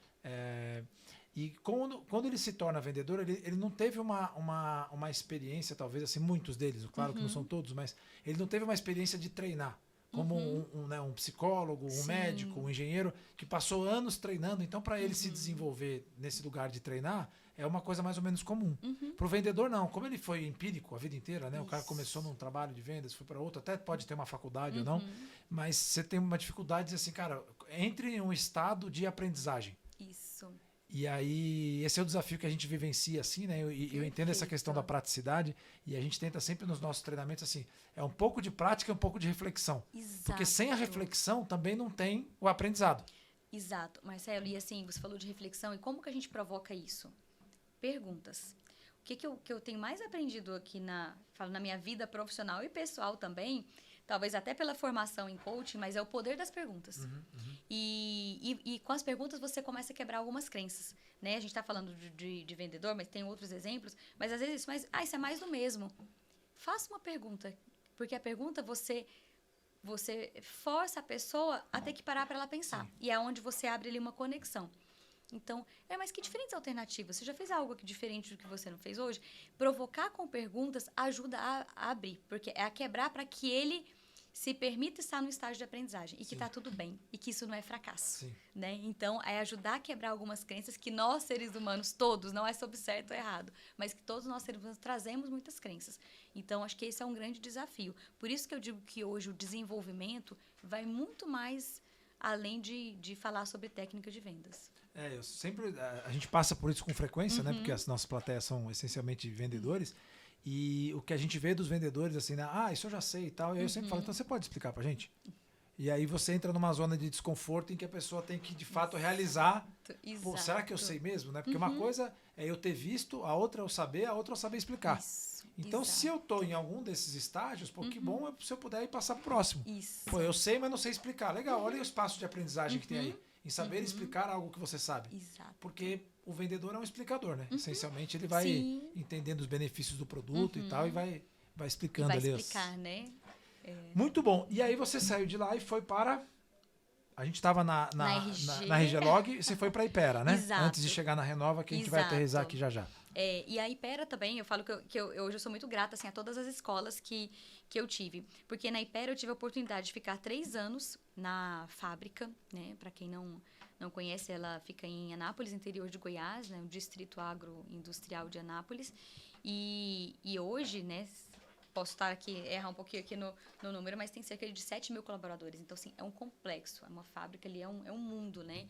E quando ele se torna vendedor, ele não teve uma experiência, talvez, assim, muitos deles, claro que não são todos, mas ele não teve uma experiência de treinar. Como um psicólogo, um médico, um engenheiro, que passou anos treinando. Então, para ele se desenvolver nesse lugar de treinar, é uma coisa mais ou menos comum. Para o vendedor, não. Como ele foi empírico a vida inteira, né? O cara começou num trabalho de vendas, foi para outro, até pode ter uma faculdade ou não, mas você tem uma dificuldade de dizer assim, cara, entre em um estado de aprendizagem. Isso. E aí, esse é o desafio que a gente vivencia, assim, né? Eu entendo essa questão da praticidade e a gente tenta sempre nos nossos treinamentos, assim, é um pouco de prática e um pouco de reflexão. Exato. Porque sem a reflexão também não tem o aprendizado. Exato. Marcelo, e assim, você falou de reflexão, e como que a gente provoca isso? Perguntas. O que eu tenho mais aprendido aqui na minha vida profissional e pessoal também, talvez até pela formação em coaching, mas é o poder das perguntas. E com as perguntas você começa a quebrar algumas crenças, né? A gente está falando de vendedor, mas tem outros exemplos. Mas às vezes isso é mais do mesmo. Faça uma pergunta, porque a pergunta você força a pessoa a ter que parar para ela pensar. Sim. E é onde você abre ali uma conexão. Então, mas que diferentes alternativas? Você já fez algo aqui diferente do que você não fez hoje? Provocar com perguntas ajuda a abrir, porque é a quebrar para que ele se permita estar no estágio de aprendizagem e que está tudo bem e que isso não é fracasso. Sim. Né? Então, é ajudar a quebrar algumas crenças que nós, seres humanos, todos, não é sobre certo ou errado, mas que todos nós, seres humanos, trazemos muitas crenças. Então, acho que esse é um grande desafio. Por isso que eu digo que hoje o desenvolvimento vai muito mais além de falar sobre técnica de vendas. A gente passa por isso com frequência, né? Porque as nossas plateias são essencialmente vendedores. E o que a gente vê dos vendedores, assim, né? Isso eu já sei e tal. E aí eu sempre falo, então você pode explicar pra gente? E aí você entra numa zona de desconforto em que a pessoa tem que, de fato, realizar. Pô, será que eu sei mesmo? Né? Porque uma coisa é eu ter visto, a outra é eu saber, a outra é eu saber explicar. Isso, então, se eu tô em algum desses estágios, pô, que bom se eu puder ir passar pro próximo. Isso. Pô, eu sei, mas não sei explicar. Legal, olha o espaço de aprendizagem que tem aí. Em saber explicar algo que você sabe. Exato. Porque o vendedor é um explicador, né? Essencialmente, ele vai entendendo os benefícios do produto e tal, e vai explicando ali. Vai explicar, né? Muito bom. E aí você saiu de lá e foi para... A gente estava na RG Log e você foi para a Hypera, né? Exato. Antes de chegar na Renova, que a gente vai aterrissar aqui já já. E a Hypera também, eu falo que hoje eu sou muito grata assim, a todas as escolas que eu tive. Porque na Hypera eu tive a oportunidade de ficar 3 anos na fábrica, né? Para quem não conhece, ela fica em Anápolis, interior de Goiás, né? O distrito agroindustrial de Anápolis. E hoje, né? posso estar aqui, errar um pouquinho aqui no número, mas tem cerca de 7 mil colaboradores. Então, assim, é um complexo, é uma fábrica ali, é um mundo, né?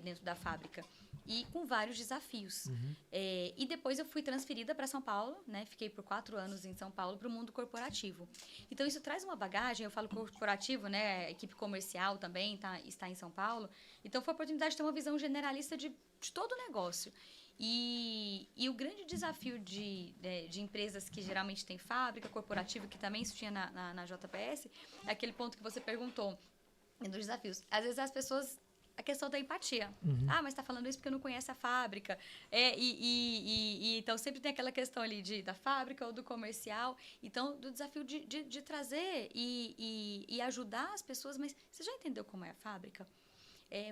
Dentro da fábrica. E com vários desafios. E depois eu fui transferida para São Paulo, né? Fiquei por 4 anos em São Paulo para o mundo corporativo. Então, isso traz uma bagagem, eu falo corporativo, né? A equipe comercial também está em São Paulo. Então, foi a oportunidade de ter uma visão generalista de todo o negócio. E o grande desafio de empresas que geralmente têm fábrica, corporativa, que também isso tinha na JPS, é aquele ponto que você perguntou, dos desafios. Às vezes as pessoas... A questão da empatia. Ah, mas está falando isso porque não conhece a fábrica. Então, sempre tem aquela questão ali da fábrica ou do comercial. Então, do desafio de trazer e ajudar as pessoas. Mas você já entendeu como é a fábrica?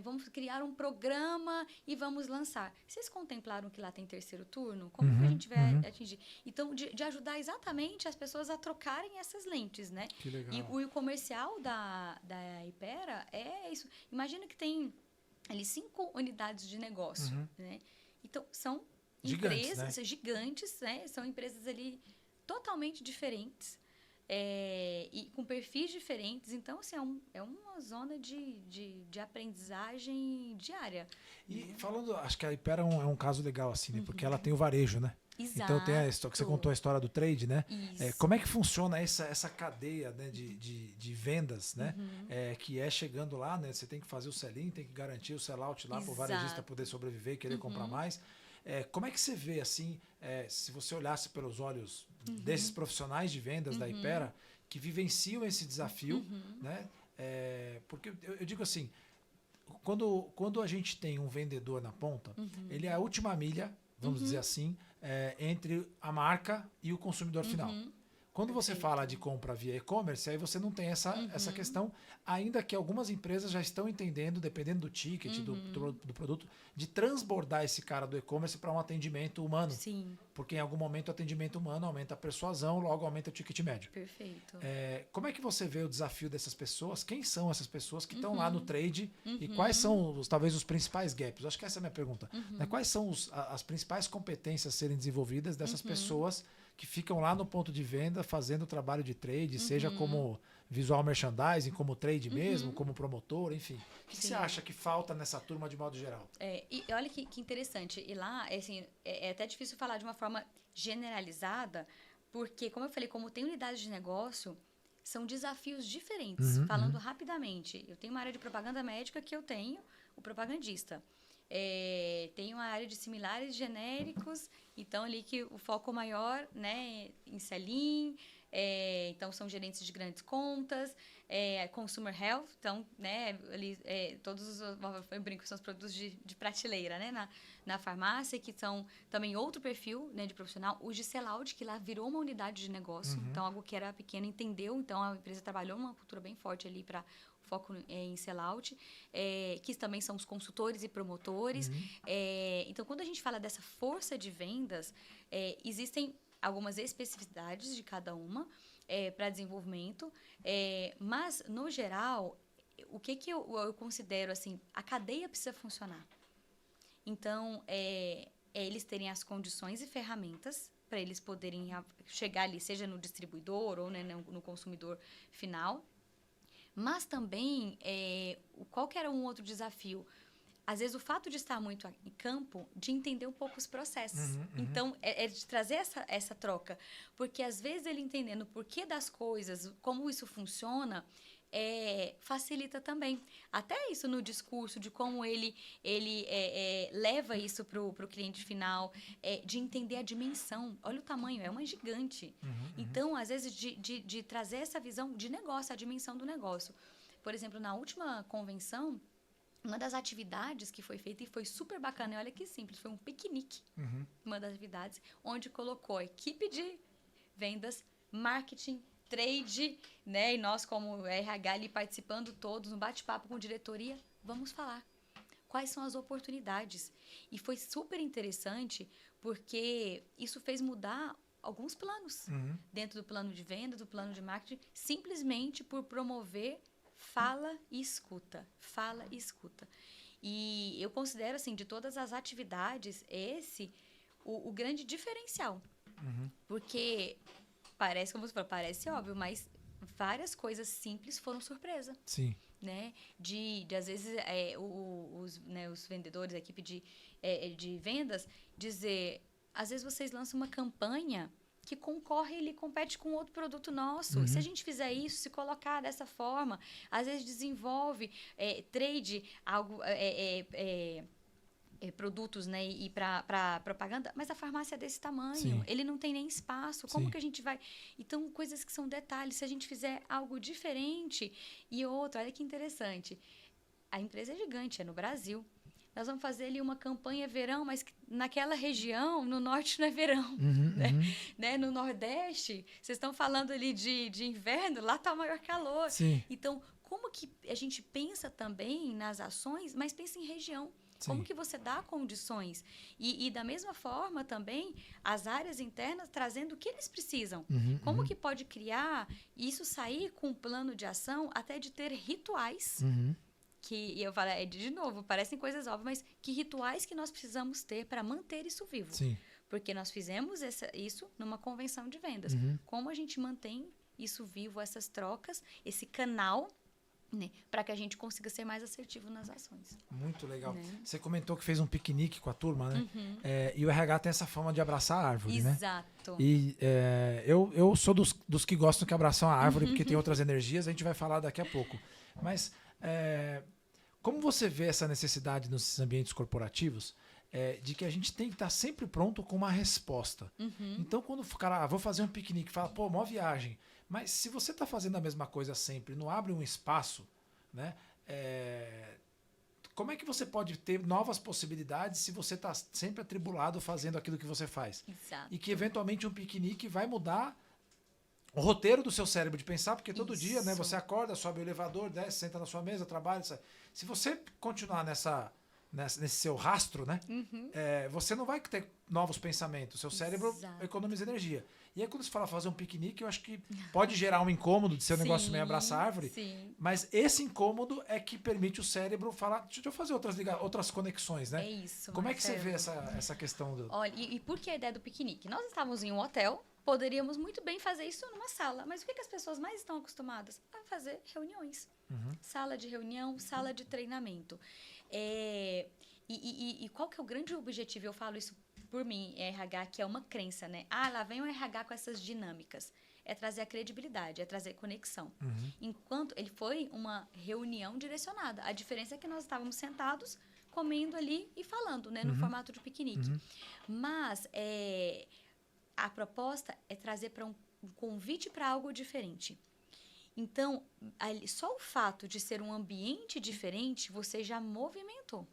Vamos criar um programa e vamos lançar. Vocês contemplaram que lá tem terceiro turno? Como que a gente vai atingir? Então, de ajudar exatamente as pessoas a trocarem essas lentes, né? Que legal. E o comercial da Hypera é isso. Imagina que tem ali 5 unidades de negócio, né? Então, são gigantes, empresas né? gigantes, né? São empresas ali totalmente diferentes. E com perfis diferentes. Então, assim, é uma zona de aprendizagem diária. E falando, acho que a Hypera é um caso legal, assim, né? Porque ela tem o varejo, né? Exato. Então tem a história que você contou a história do trade, né? Isso. Como é que funciona essa cadeia, né, de vendas, né? Que chegando lá, né? Você tem que fazer o sell-in, tem que garantir o sell-out lá para o varejista poder sobreviver e querer comprar mais. Como é que você vê, assim, se você olhasse pelos olhos desses profissionais de vendas da Hypera que vivenciam esse desafio, né? Porque eu digo assim, quando a gente tem um vendedor na ponta, ele é a última milha, vamos dizer assim, entre a marca e o consumidor final. Quando você fala de compra via e-commerce, aí você não tem essa questão, ainda que algumas empresas já estão entendendo, dependendo do ticket, do produto, de transbordar esse cara do e-commerce para um atendimento humano. Sim. Porque em algum momento o atendimento humano aumenta a persuasão, logo aumenta o ticket médio. Perfeito. Como é que você vê o desafio dessas pessoas? Quem são essas pessoas que estão lá no trade e quais são, talvez, os principais gaps? Acho que essa é a minha pergunta. Né? Quais são as principais competências a serem desenvolvidas dessas pessoas que ficam lá no ponto de venda fazendo o trabalho de trade, seja como visual merchandising, como trade mesmo, como promotor, enfim. O que você acha que falta nessa turma de modo geral? E olha que interessante. E lá, assim, é até difícil falar de uma forma generalizada, porque, como eu falei, como tem unidades de negócio, são desafios diferentes. Falando rapidamente, eu tenho uma área de propaganda médica que eu tenho o propagandista. Tem uma área de similares genéricos, então ali que o foco maior, né, em sell-in, então são gerentes de grandes contas, consumer health, então, né, ali, todos os, eu brinco, são os produtos de prateleira, né, na farmácia, que são também outro perfil, né, de profissional, os de sell-out, que lá virou uma unidade de negócio, então algo que era pequeno entendeu, então a empresa trabalhou uma cultura bem forte ali para foco em sell-out, que também são os consultores e promotores. Então, quando a gente fala dessa força de vendas, existem algumas especificidades de cada uma para desenvolvimento, mas, no geral, o que eu considero, assim, a cadeia precisa funcionar. Então, eles terem as condições e ferramentas para eles poderem chegar ali, seja no distribuidor ou, né, no consumidor final. Mas também, qual que era um outro desafio? Às vezes, o fato de estar muito em campo, de entender um pouco os processos. Então, de trazer essa troca. Porque, às vezes, ele entendendo o porquê das coisas, como isso funciona, facilita também. Até isso no discurso, de como ele leva isso para o cliente final, de entender a dimensão. Olha o tamanho, é uma gigante. Então, às vezes, de trazer essa visão de negócio, a dimensão do negócio. Por exemplo, na última convenção, uma das atividades que foi feita, e foi super bacana, e olha que simples, foi um piquenique, uma das atividades, onde colocou a equipe de vendas, marketing, trade, né? E nós, como RH, ali participando todos, no bate-papo com diretoria, vamos falar quais são as oportunidades. E foi super interessante, porque isso fez mudar alguns planos dentro do plano de venda, do plano de marketing, simplesmente por promover fala e escuta. Fala e escuta. E eu considero, assim, de todas as atividades, esse o grande diferencial. Porque Parece, como você falou, parece óbvio, mas várias coisas simples foram surpresa. Sim. Né? De às vezes, os vendedores, a equipe de vendas, dizer, às vezes vocês lançam uma campanha que concorre e compete com outro produto nosso. Se a gente fizer isso, se colocar dessa forma, às vezes desenvolve, trade algo, produtos, né, e para propaganda, mas a farmácia é desse tamanho, Sim. ele não tem nem espaço, como Sim. que a gente vai... Então, coisas que são detalhes, se a gente fizer algo diferente, e outra, olha que interessante, a empresa é gigante, é no Brasil, nós vamos fazer ali uma campanha verão, mas naquela região, no norte não é verão, né? No nordeste, vocês estão falando ali de inverno, lá está o maior calor. Sim. Então, como que a gente pensa também nas ações, mas pensa em região? Sim. Como que você dá condições? E da mesma forma também, as áreas internas trazendo o que eles precisam. Como que pode criar isso, sair com um plano de ação, até de ter rituais, que eu falo, de novo, parecem coisas óbvias, mas que rituais que nós precisamos ter para manter isso vivo. Sim. Porque nós fizemos isso numa convenção de vendas. Como a gente mantém isso vivo, essas trocas, esse canal, né, para que a gente consiga ser mais assertivo nas ações. Muito legal. Né? Você comentou que fez um piquenique com a turma, né? E o RH tem essa fama de abraçar a árvore, né? Exato. E eu sou dos que gostam que abraçam a árvore, porque tem outras energias, a gente vai falar daqui a pouco. Mas como você vê essa necessidade nos ambientes corporativos de que a gente tem que estar sempre pronto com uma resposta? Então, quando o cara, vou fazer um piquenique, fala, pô, mó viagem. Mas se você está fazendo a mesma coisa sempre, não abre um espaço, né? Como é que você pode ter novas possibilidades se você está sempre atribulado fazendo aquilo que você faz? Exato. E que eventualmente um piquenique vai mudar o roteiro do seu cérebro de pensar, porque todo dia, né, você acorda, sobe o elevador, desce, senta na sua mesa, trabalha. Se você continuar nesse seu rastro, né, você não vai ter novos pensamentos. Seu cérebro economiza energia. E aí, quando você fala fazer um piquenique, eu acho que pode gerar um incômodo de ser um negócio meio abraçar a árvore. Sim. Mas esse incômodo é que permite o cérebro falar, deixa eu fazer outras conexões, né? É isso, Como é que você Marcelo. vê essa questão do... Olha, e por que a ideia do piquenique? Nós estávamos em um hotel, poderíamos muito bem fazer isso numa sala, mas o que as pessoas mais estão acostumadas? A fazer reuniões. Sala de reunião, sala de treinamento. E qual que é o grande objetivo? Eu falo isso por mim, RH, que é uma crença, né? Lá vem o RH com essas dinâmicas. É trazer a credibilidade, é trazer conexão. Enquanto ele foi uma reunião direcionada. A diferença é que nós estávamos sentados, comendo ali e falando, né? No formato de piquenique. Mas a proposta é trazer para um convite para algo diferente. Então, só o fato de ser um ambiente diferente, você já movimentou.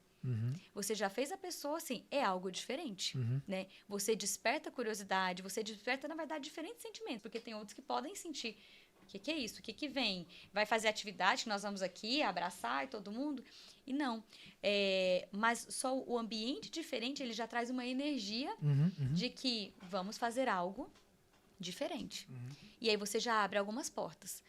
Você já fez a pessoa assim, é algo diferente, né? Você desperta curiosidade, você desperta, na verdade, diferentes sentimentos, porque tem outros que podem sentir, o que é isso? O que vem? Vai fazer atividade que nós vamos aqui, abraçar e todo mundo? E não. Mas só o ambiente diferente, ele já traz uma energia de que vamos fazer algo diferente. E aí você já abre algumas portas.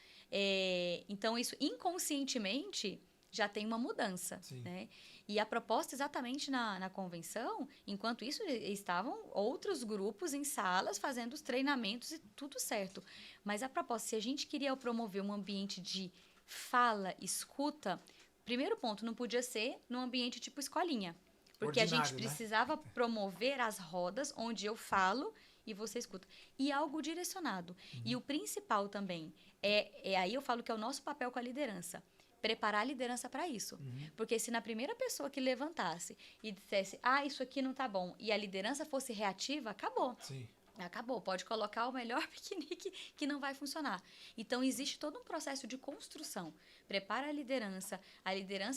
Então, isso inconscientemente já tem uma mudança, né? E a proposta exatamente na convenção, enquanto isso estavam outros grupos em salas fazendo os treinamentos e tudo certo. Mas a proposta, se a gente queria promover um ambiente de fala, escuta, primeiro ponto, não podia ser num ambiente tipo escolinha. Porque a gente precisava promover as rodas onde eu falo e você escuta. E algo direcionado. E o principal também, aí eu falo que é o nosso papel com a liderança. Preparar a liderança para isso. Porque se na primeira pessoa que levantasse e dissesse, isso aqui não tá bom, e a liderança fosse reativa, acabou. Sim. Acabou. Pode colocar o melhor piquenique que não vai funcionar. Então, existe todo um processo de construção. Prepara a liderança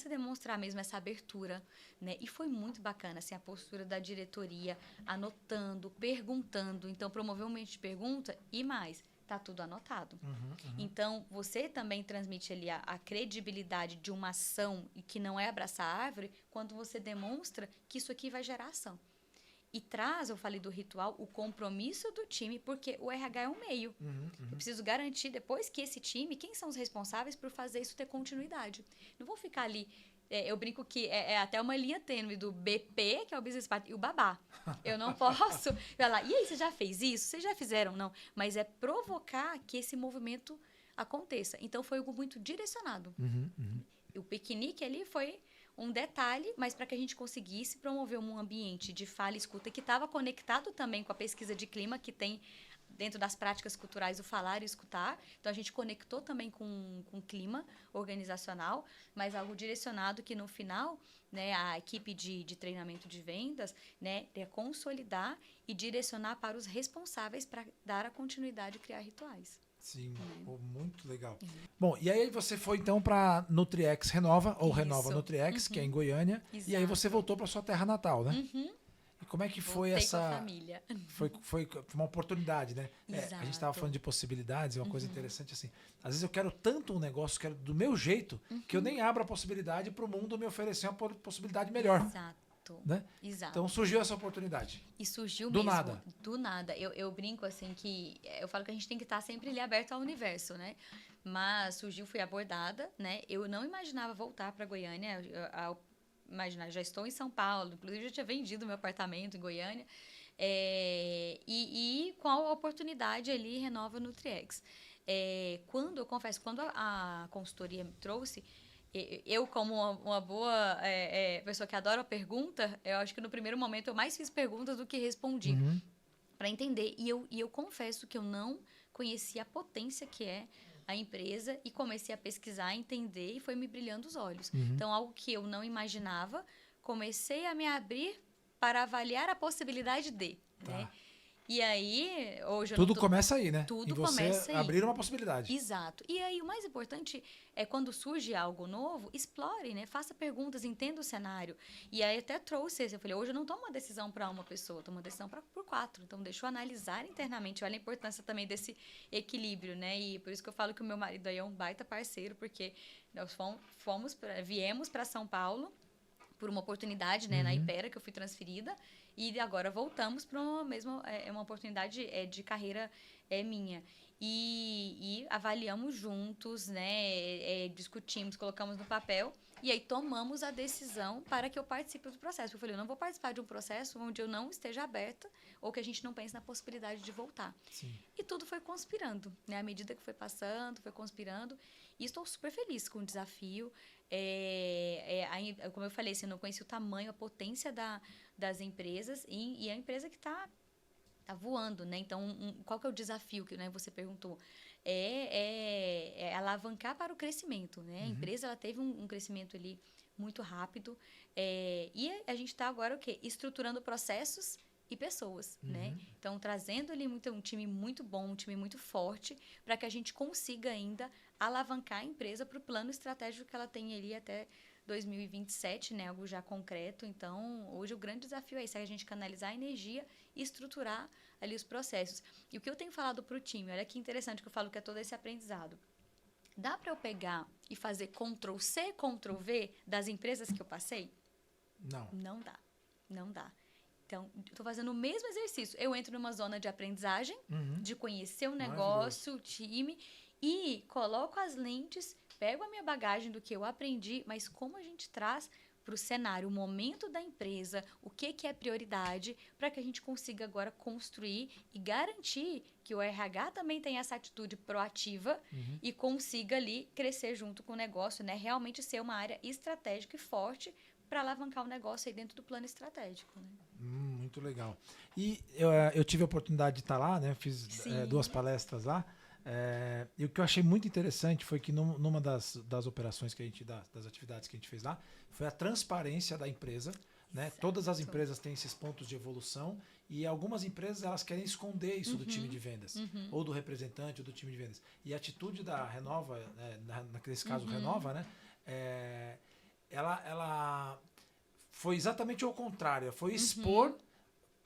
demonstrar mesmo essa abertura, né? E foi muito bacana, assim, a postura da diretoria, anotando, perguntando. Então, promover um momento de pergunta e mais... Tá tudo anotado. Então, você também transmite ali a credibilidade de uma ação e que não é abraçar a árvore quando você demonstra que isso aqui vai gerar ação. E traz, eu falei do ritual, o compromisso do time, porque o RH é um meio. Eu preciso garantir depois que esse time, quem são os responsáveis por fazer isso ter continuidade. Não vou ficar ali Eu brinco que é até uma linha tênue do BP, que é o Business Partner, e o babá. Eu não posso falar, e aí, você já fez isso? Vocês já fizeram? Não. Mas é provocar que esse movimento aconteça. Então, foi algo muito direcionado. O piquenique ali foi um detalhe, mas para que a gente conseguisse promover um ambiente de fala e escuta que estava conectado também com a pesquisa de clima que tem dentro das práticas culturais o falar e escutar. Então, a gente conectou também com o clima organizacional, mas algo direcionado que, no final, né, a equipe de treinamento de vendas, né, ia consolidar e direcionar para os responsáveis para dar a continuidade e criar rituais. Sim, muito legal. Bom, e aí você foi então para Nutriex Renova, ou Renova Nutriex, que é em Goiânia, e aí você voltou para sua terra natal, né? E como é que foi Voltei essa... com a família. Foi uma oportunidade, né? A gente estava falando de possibilidades, é uma coisa interessante assim. Às vezes eu quero tanto um negócio, quero do meu jeito, que eu nem abro a possibilidade para o mundo me oferecer uma possibilidade melhor. Exato. Né? Exato. Então surgiu essa oportunidade. E surgiu do mesmo. Nada. Do nada. Eu brinco assim que... Eu falo que a gente tem que estar sempre ali aberto ao universo, né? Mas surgiu, fui abordada, né? Eu não imaginava voltar para Goiânia. Imaginar, já estou em São Paulo. Inclusive, já tinha vendido meu apartamento em Goiânia. E com a oportunidade ali, Renova Nutriex. Quando a consultoria me trouxe... Eu, como uma boa pessoa que adora a pergunta, eu acho que no primeiro momento eu mais fiz perguntas do que respondi. Para entender. E eu confesso que eu não conhecia a potência que é a empresa e comecei a pesquisar, entender e foi me brilhando os olhos. Então, algo que eu não imaginava, comecei a me abrir para avaliar a possibilidade de, né? E aí, hoje eu Tudo começa aí, né? Tudo e você começa aí. abrir uma possibilidade. Exato. E aí, o mais importante é quando surge algo novo, explore, né? Faça perguntas, entenda o cenário. E aí, até trouxe esse. Eu falei, hoje eu não tomo uma decisão para uma pessoa, tomo uma decisão por 4. Então, deixa eu analisar internamente. Olha a importância também desse equilíbrio, né? E por isso que eu falo que o meu marido aí é um baita parceiro, porque nós viemos para São Paulo por uma oportunidade, né, na Hypera, que eu fui transferida, e agora voltamos para uma oportunidade de carreira minha. E avaliamos juntos, né, discutimos, colocamos no papel, e aí tomamos a decisão para que eu participe do processo. Eu falei, eu não vou participar de um processo onde eu não esteja aberta ou que a gente não pense na possibilidade de voltar. Sim. E tudo foi conspirando, né? À medida que foi passando, foi conspirando. E estou super feliz com o desafio. Como eu falei, assim, eu não conheci o tamanho, a potência das empresas e a empresa que está voando, né? Então, qual que é o desafio que, né, você perguntou? É alavancar para o crescimento, né? A empresa ela teve um crescimento ali muito rápido e a gente está agora o quê? Estruturando processos e pessoas, né? Então, trazendo ali um time muito bom, um time muito forte, para que a gente consiga ainda alavancar a empresa para o plano estratégico que ela tem ali até 2027, né? Algo já concreto. Então, hoje o grande desafio é isso, é a gente canalizar a energia e estruturar ali os processos. E o que eu tenho falado para o time, olha que interessante que eu falo que é todo esse aprendizado. Dá para eu pegar e fazer Ctrl+C, Ctrl+V das empresas que eu passei? Não. Não dá. Não dá. Então, estou fazendo o mesmo exercício. Eu entro numa zona de aprendizagem, de conhecer o negócio, o time, e coloco as lentes, pego a minha bagagem do que eu aprendi, mas como a gente traz para o cenário, o momento da empresa, o que é prioridade, para que a gente consiga agora construir e garantir que o RH também tenha essa atitude proativa e consiga ali crescer junto com o negócio, né? Realmente ser uma área estratégica e forte para alavancar o negócio aí dentro do plano estratégico, né? Muito legal. E eu tive a oportunidade de estar lá, né? Fiz 2 palestras lá. E o que eu achei muito interessante foi que numa das operações que a gente das atividades que a gente fez lá, foi a transparência da empresa. Né? Todas as empresas têm esses pontos de evolução e algumas empresas elas querem esconder isso do time de vendas, ou do representante, ou do time de vendas. E a atitude da Renova, nesse caso Renova, né? Ela foi exatamente ao contrário, foi expor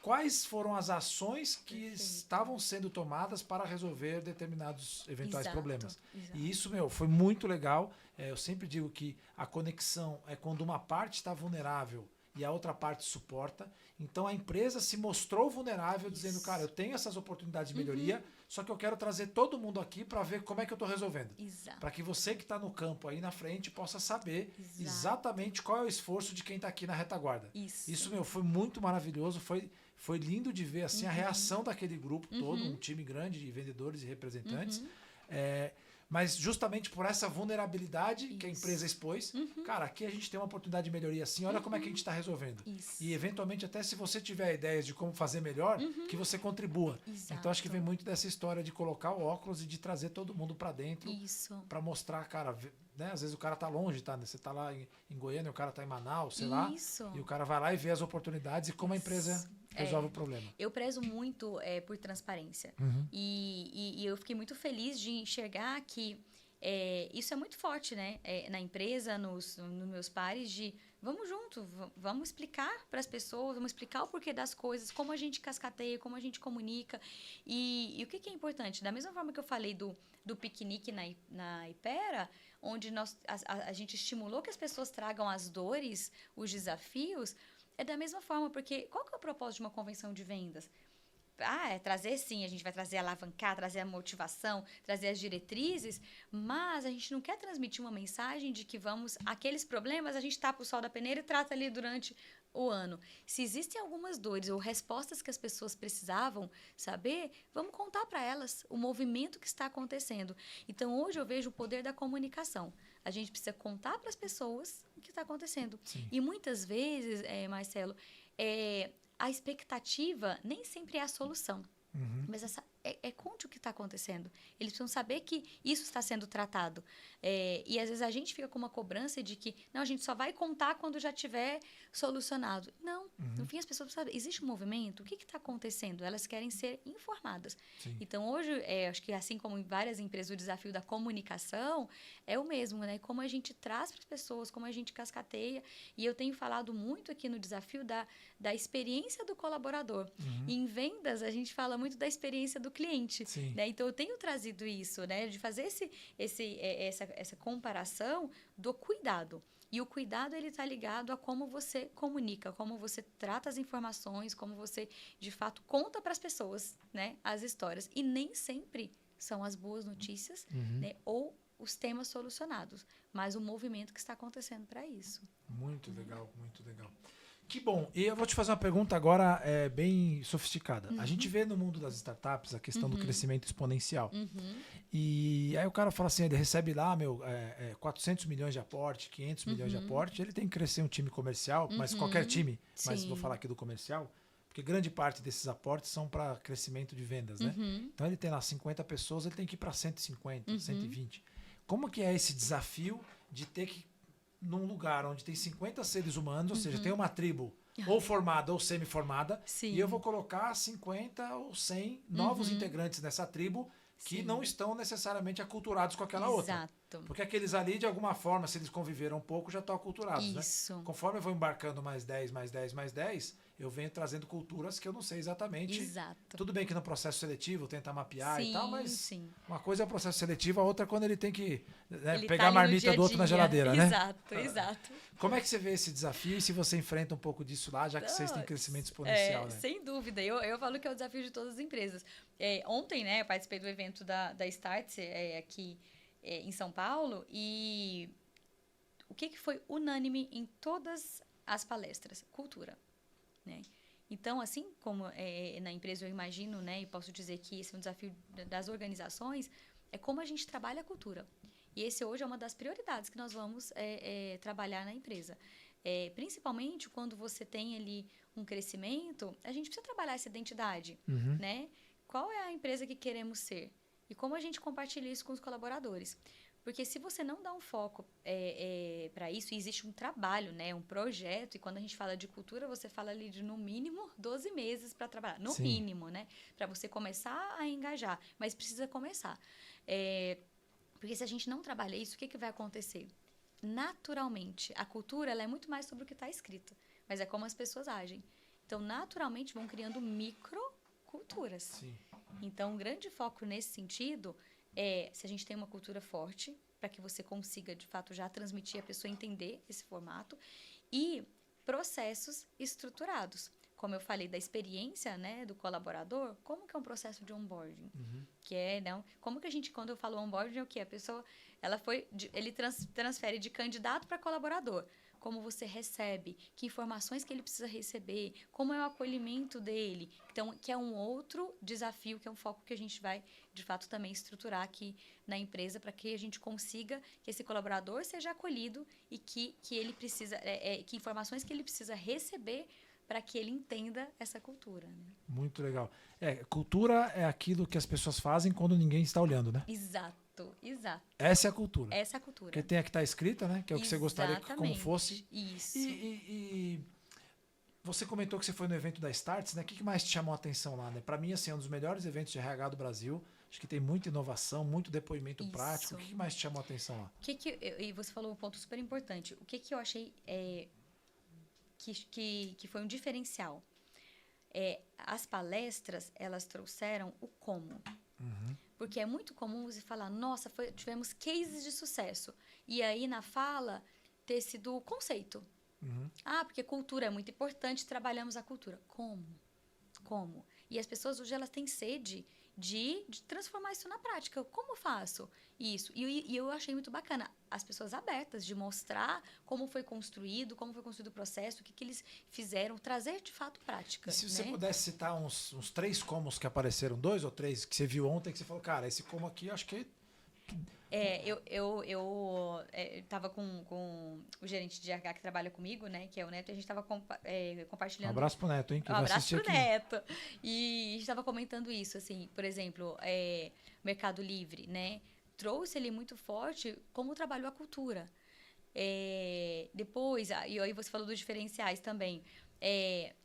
quais foram as ações que estavam sendo tomadas para resolver determinados eventuais problemas. Exato. E isso, foi muito legal. Eu sempre digo que a conexão é quando uma parte está vulnerável e a outra parte suporta. Então a empresa se mostrou vulnerável, dizendo, cara, eu tenho essas oportunidades de melhoria, só que eu quero trazer todo mundo aqui para ver como é que eu estou resolvendo. Para que você que está no campo aí na frente possa saber exatamente qual é o esforço de quem está aqui na retaguarda. Isso, meu, foi muito maravilhoso, foi lindo de ver assim, a reação daquele grupo todo, um time grande de vendedores e representantes. Mas justamente por essa vulnerabilidade que a empresa expôs, cara, aqui a gente tem uma oportunidade de melhoria assim, olha como é que a gente está resolvendo. E eventualmente até se você tiver ideias de como fazer melhor, que você contribua. Então acho que vem muito dessa história de colocar o óculos e de trazer todo mundo para dentro, para mostrar, cara, né? Às vezes o cara tá longe, tá? Você tá lá em Goiânia, o cara tá em Manaus, sei lá, e o cara vai lá e vê as oportunidades e como a empresa resolve o problema. Eu prezo muito por transparência. E eu fiquei muito feliz de enxergar que isso é muito forte, né? Na empresa, nos meus pares, de vamos junto, vamos explicar para as pessoas, vamos explicar o porquê das coisas, como a gente cascateia, como a gente comunica. E o que é importante? Da mesma forma que eu falei do piquenique na Ipera, onde a gente estimulou que as pessoas tragam as dores, os desafios, é da mesma forma, porque qual que é o propósito de uma convenção de vendas? É trazer, sim, a gente vai trazer alavancar, trazer a motivação, trazer as diretrizes, mas a gente não quer transmitir uma mensagem de que aqueles problemas a gente tapa o sol da peneira e trata ali durante o ano. Se existem algumas dores ou respostas que as pessoas precisavam saber, vamos contar para elas o movimento que está acontecendo. Então, hoje eu vejo o poder da comunicação. A gente precisa contar para as pessoas o que está acontecendo. Sim. E muitas vezes, Marcelo, a expectativa nem sempre é a solução. Mas conte o que está acontecendo. Eles precisam saber que isso está sendo tratado. E às vezes a gente fica com uma cobrança de que não, a gente só vai contar quando já tiver solucionado. Não. No fim, as pessoas sabem, existe um movimento, o que está acontecendo? Elas querem ser informadas. Sim. Então, hoje, acho que assim como em várias empresas, o desafio da comunicação é o mesmo, né? Como a gente traz para as pessoas, como a gente cascateia. E eu tenho falado muito aqui no desafio da experiência do colaborador. E em vendas, a gente fala muito da experiência do cliente. Né? Então, eu tenho trazido isso, né? De fazer essa comparação do cuidado. E o cuidado, ele está ligado a como você comunica, como você trata as informações, como você, de fato, conta para as pessoas, né, as histórias. E nem sempre são as boas notícias, né, ou os temas solucionados, mas o movimento que está acontecendo para isso. Muito legal, muito legal. Que bom. E eu vou te fazer uma pergunta agora bem sofisticada. A gente vê no mundo das startups a questão do crescimento exponencial. E aí o cara fala assim, ele recebe lá 400 milhões de aporte, 500 milhões de aporte, ele tem que crescer um time comercial, mas qualquer time, mas vou falar aqui do comercial, porque grande parte desses aportes são para crescimento de vendas, né? Então ele tem lá 50 pessoas, ele tem que ir para 150, 120. Como que é esse desafio de ter que num lugar onde tem 50 seres humanos, ou seja, tem uma tribo ou formada ou semi-formada, e eu vou colocar 50 ou 100 novos integrantes nessa tribo que não estão necessariamente aculturados com aquela outra. Porque aqueles ali, de alguma forma, se eles conviveram um pouco, já estão aculturados. Né? Conforme eu vou embarcando mais 10, mais 10, mais 10, eu venho trazendo culturas que eu não sei exatamente. Tudo bem que no processo seletivo tenta mapear e tal, mas uma coisa é o processo seletivo, a outra é quando ele tem que pegar a marmita do outro na geladeira, né? Exato. Como é que você vê esse desafio e se você enfrenta um pouco disso lá, já que vocês têm crescimento exponencial? Né? Sem dúvida. Eu falo que é o desafio de todas as empresas. Ontem, né, eu participei do evento da Startse aqui em São Paulo, e o que foi unânime em todas as palestras? Cultura. Né? Então, assim como na empresa eu imagino, né, e posso dizer que esse é um desafio das organizações, é como a gente trabalha a cultura. E esse hoje é uma das prioridades que nós vamos trabalhar na empresa. Principalmente quando você tem ali um crescimento, a gente precisa trabalhar essa identidade. Né? Qual é a empresa que queremos ser? E como a gente compartilha isso com os colaboradores? Porque se você não dá um foco para isso, e existe um trabalho, né, um projeto, e quando a gente fala de cultura, você fala ali de no mínimo 12 meses para trabalhar. No mínimo, né? Para você começar a engajar. Mas precisa começar. Porque se a gente não trabalha isso, o que vai acontecer? Naturalmente, a cultura ela é muito mais sobre o que está escrito, mas é como as pessoas agem. Então, naturalmente, vão criando microculturas. Sim. Então, um grande foco nesse sentido se a gente tem uma cultura forte, para que você consiga, de fato, já transmitir, a pessoa entender esse formato. E processos estruturados. Como eu falei da experiência, né, do colaborador, como que é um processo de onboarding? Que é, não, como que a gente, quando eu falo onboarding, é o quê? A pessoa, ele transfere de candidato para colaborador. Como você recebe, que informações que ele precisa receber, como é o acolhimento dele. Então, que é um outro desafio, que é um foco que a gente vai, de fato, também estruturar aqui na empresa para que a gente consiga que esse colaborador seja acolhido e que ele precisa, que informações que ele precisa receber para que ele entenda essa cultura. Né? Muito legal. Cultura é aquilo que as pessoas fazem quando ninguém está olhando, né? Exato. Essa é a cultura. Essa é a cultura. Que tem a que está escrita, né? Que é o que você gostaria que como fosse. Isso. E você comentou que você foi no evento da Starts, né? O que mais te chamou a atenção lá, né? Para mim, assim, é um dos melhores eventos de RH do Brasil. Acho que tem muita inovação, muito depoimento prático. O que mais te chamou a atenção lá? E você falou um ponto super importante. O que eu achei que foi um diferencial? As palestras, elas trouxeram o como. Porque é muito comum você falar, nossa, tivemos cases de sucesso. E aí, na fala, ter sido o conceito. Porque cultura é muito importante, trabalhamos a cultura. Como? E as pessoas hoje, elas têm sede de transformar isso na prática. Como faço isso? E eu achei muito bacana. As pessoas abertas de mostrar como foi construído o processo, o que eles fizeram, trazer de fato prática. E se você pudesse citar uns 3 comos que apareceram, 2 ou 3 que você viu ontem, que você falou, cara, esse como aqui, acho que... Eu estava com o gerente de RH que trabalha comigo, né, que é o Neto, e a gente estava compartilhando... Um abraço pro Neto, hein, que vai assistir aqui. Um abraço pro Neto. E a gente estava comentando isso, assim, por exemplo, Mercado Livre, né, trouxe ali muito forte como trabalhou a cultura. Depois, e aí você falou dos diferenciais também,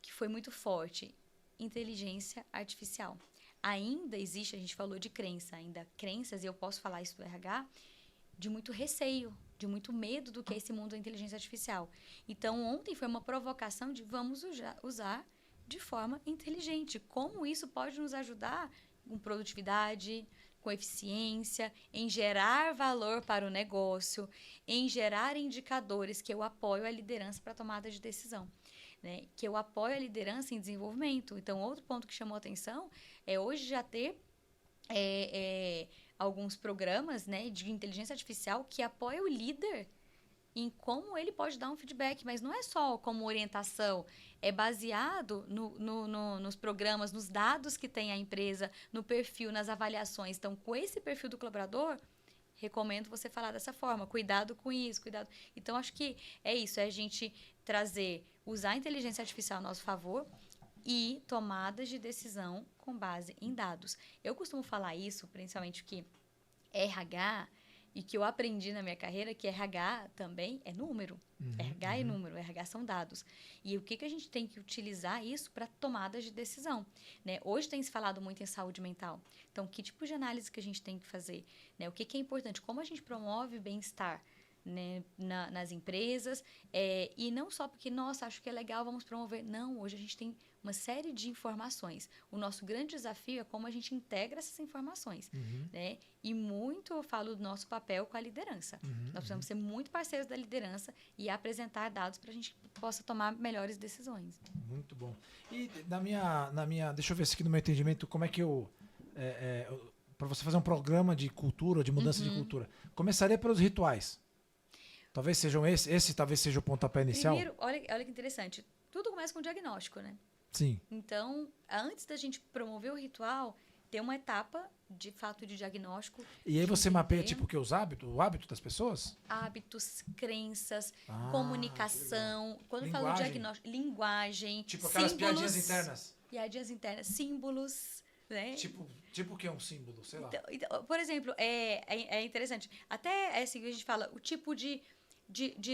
que foi muito forte, inteligência artificial. Ainda existe, a gente falou de crença, ainda crenças, e eu posso falar isso do RH, de muito receio, de muito medo do que é esse mundo da inteligência artificial. Então, ontem foi uma provocação de vamos usar de forma inteligente. Como isso pode nos ajudar com produtividade, com eficiência, em gerar valor para o negócio, em gerar indicadores que eu apoio a liderança para a tomada de decisão. Né, que eu apoio a liderança em desenvolvimento. Então, outro ponto que chamou a atenção é hoje já ter alguns programas, né, de inteligência artificial que apoiam o líder em como ele pode dar um feedback, mas não é só como orientação, é baseado nos programas, nos dados que tem a empresa, no perfil, nas avaliações. Então, com esse perfil do colaborador, recomendo você falar dessa forma, cuidado com isso, cuidado. Então, acho que é isso, é a gente usar a inteligência artificial a nosso favor e tomadas de decisão com base em dados. Eu costumo falar isso, principalmente que RH, e que eu aprendi na minha carreira, que RH também é número. RH é número, RH são dados. E o que a gente tem que utilizar isso para tomadas de decisão? Né? Hoje tem se falado muito em saúde mental. Então, que tipo de análise que a gente tem que fazer? Né? O que é importante? Como a gente promove bem-estar? Né, nas empresas, e não só porque, nossa, acho que é legal, vamos promover. Não, hoje a gente tem uma série de informações. O nosso grande desafio é como a gente integra essas informações. Né? E muito eu falo do nosso papel com a liderança. Nós precisamos ser muito parceiros da liderança e apresentar dados para a gente possa tomar melhores decisões. Muito bom. E na minha deixa eu ver se aqui no meu entendimento, como é que para você fazer um programa de cultura, de mudança de cultura, começaria pelos rituais. Talvez sejam esse talvez seja o pontapé inicial. Primeiro, olha que interessante. Tudo começa com o diagnóstico, né? Sim. Então, antes da gente promover o ritual, tem uma etapa, de fato, de diagnóstico. E aí você mapeia, tipo, o hábito das pessoas? Hábitos, crenças, comunicação. Quando eu falo diagnóstico, linguagem, tipo aquelas piadinhas internas. Piadinhas internas, símbolos, né? Tipo o que é um símbolo, sei lá. Então, por exemplo, é interessante. Até assim, a gente fala o tipo de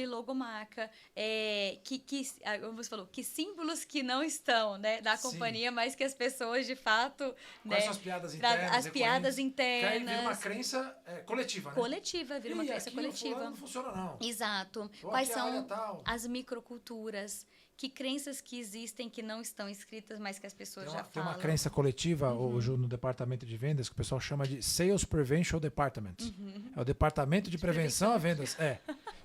logomarca, como você falou, que símbolos que não estão, né, da companhia, mas que as pessoas, de fato... Quais são as piadas internas? As piadas internas. Que aí vira uma crença coletiva, né? Coletiva, vira uma crença coletiva. Não funciona, não. Exato. Quais são as microculturas? Que crenças que existem que não estão escritas, mas que as pessoas já falam? Tem uma crença coletiva, hoje no departamento de vendas, que o pessoal chama de Sales Prevention Department. É o departamento de prevenção a vendas.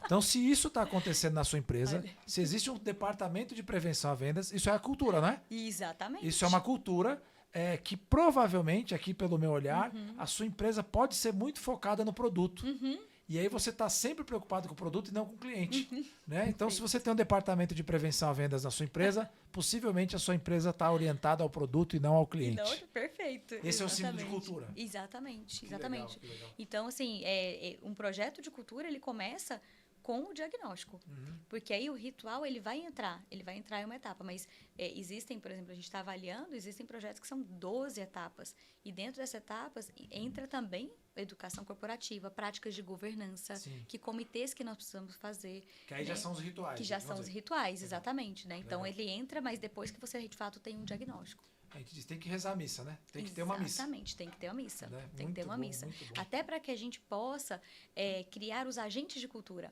Então, se isso está acontecendo na sua empresa, se existe um departamento de prevenção a vendas, isso é a cultura, não é? Exatamente. Isso é uma cultura que provavelmente, aqui pelo meu olhar, a sua empresa pode ser muito focada no produto. E aí você está sempre preocupado com o produto e não com o cliente. Né? Então, se você tem um departamento de prevenção a vendas na sua empresa, possivelmente a sua empresa está orientada ao produto e não ao cliente. Não, perfeito. Esse é o símbolo de cultura. Exatamente, Que exatamente. legal, que legal. Então, assim, um projeto de cultura, ele começa com o diagnóstico. Porque aí o ritual, ele vai entrar em uma etapa. Mas existem, por exemplo, a gente está avaliando, existem projetos que são 12 etapas. E dentro dessas etapas, entra também educação corporativa, práticas de governança, que comitês que nós precisamos fazer. Que aí já são os rituais. Que já são os rituais, exatamente. Né? Então, Legal. ele entra, mas depois que você, de fato, tem um diagnóstico. A gente diz, tem que rezar a missa, né? Tem que ter uma missa. Exatamente, tem que ter uma missa. Né? Tem que ter uma missa. Até para que a gente possa criar os agentes de cultura.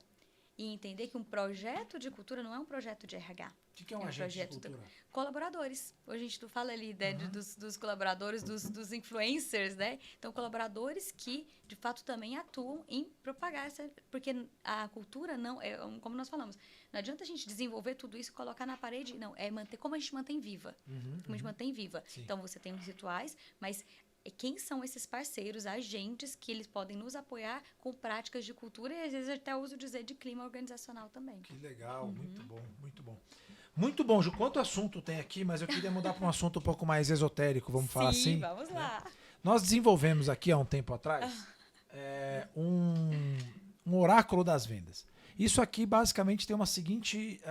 E entender que um projeto de cultura não é um projeto de RH. O que é um agente de cultura? Colaboradores. Hoje a gente fala ali dos colaboradores, dos influencers, né? Então, colaboradores que, de fato, também atuam em propagar essa... Porque a cultura não... como nós falamos, não adianta a gente desenvolver tudo isso e colocar na parede. Não, é manter como a gente mantém viva. Como a gente mantém viva. Sim. Então, você tem os rituais, mas... Quem são esses parceiros, agentes que eles podem nos apoiar com práticas de cultura e às vezes até uso dizer de clima organizacional também. Que legal, muito bom, muito bom. Muito bom, Ju. Quanto assunto tem aqui, mas eu queria mudar para um assunto um pouco mais esotérico, vamos falar assim. Sim, vamos lá. Né? Nós desenvolvemos aqui há um tempo atrás um oráculo das vendas. Isso aqui basicamente tem uma seguinte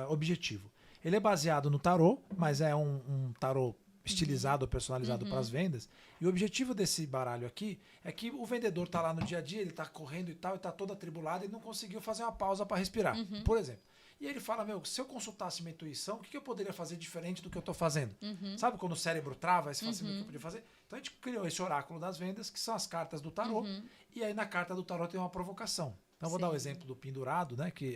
objetivo. Ele é baseado no tarô, mas é um tarô estilizado, personalizado para as vendas. E o objetivo desse baralho aqui é que o vendedor está lá no dia a dia, ele está correndo e tal, e está todo atribulado e não conseguiu fazer uma pausa para respirar, por exemplo. E aí ele fala, se eu consultasse minha intuição, o que eu poderia fazer diferente do que eu estou fazendo? Sabe quando o cérebro trava, aí você fala assim, o que eu podia fazer? Então a gente criou esse oráculo das vendas, que são as cartas do tarô, e aí na carta do tarô tem uma provocação. Então, vou dar o exemplo do pendurado, né? Que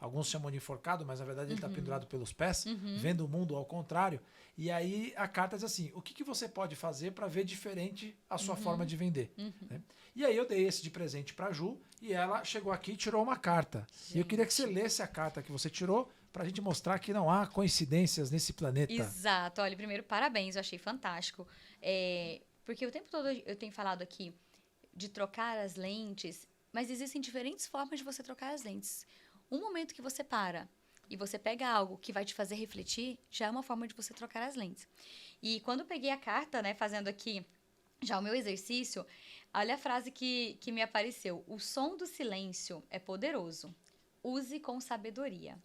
alguns chamam de enforcado, mas na verdade ele está pendurado pelos pés, vendo o mundo ao contrário. E aí a carta diz assim: o que você pode fazer para ver diferente a sua forma de vender? Né? E aí eu dei esse de presente para a Ju e ela chegou aqui e tirou uma carta. Gente. E eu queria que você lesse a carta que você tirou para a gente mostrar que não há coincidências nesse planeta. Exato. Olha, primeiro, parabéns, eu achei fantástico. Porque o tempo todo eu tenho falado aqui de trocar as lentes. Mas existem diferentes formas de você trocar as lentes. Um momento que você para e você pega algo que vai te fazer refletir, já é uma forma de você trocar as lentes. E quando eu peguei a carta, né, fazendo aqui já o meu exercício, olha a frase que me apareceu. O som do silêncio é poderoso. Use com sabedoria.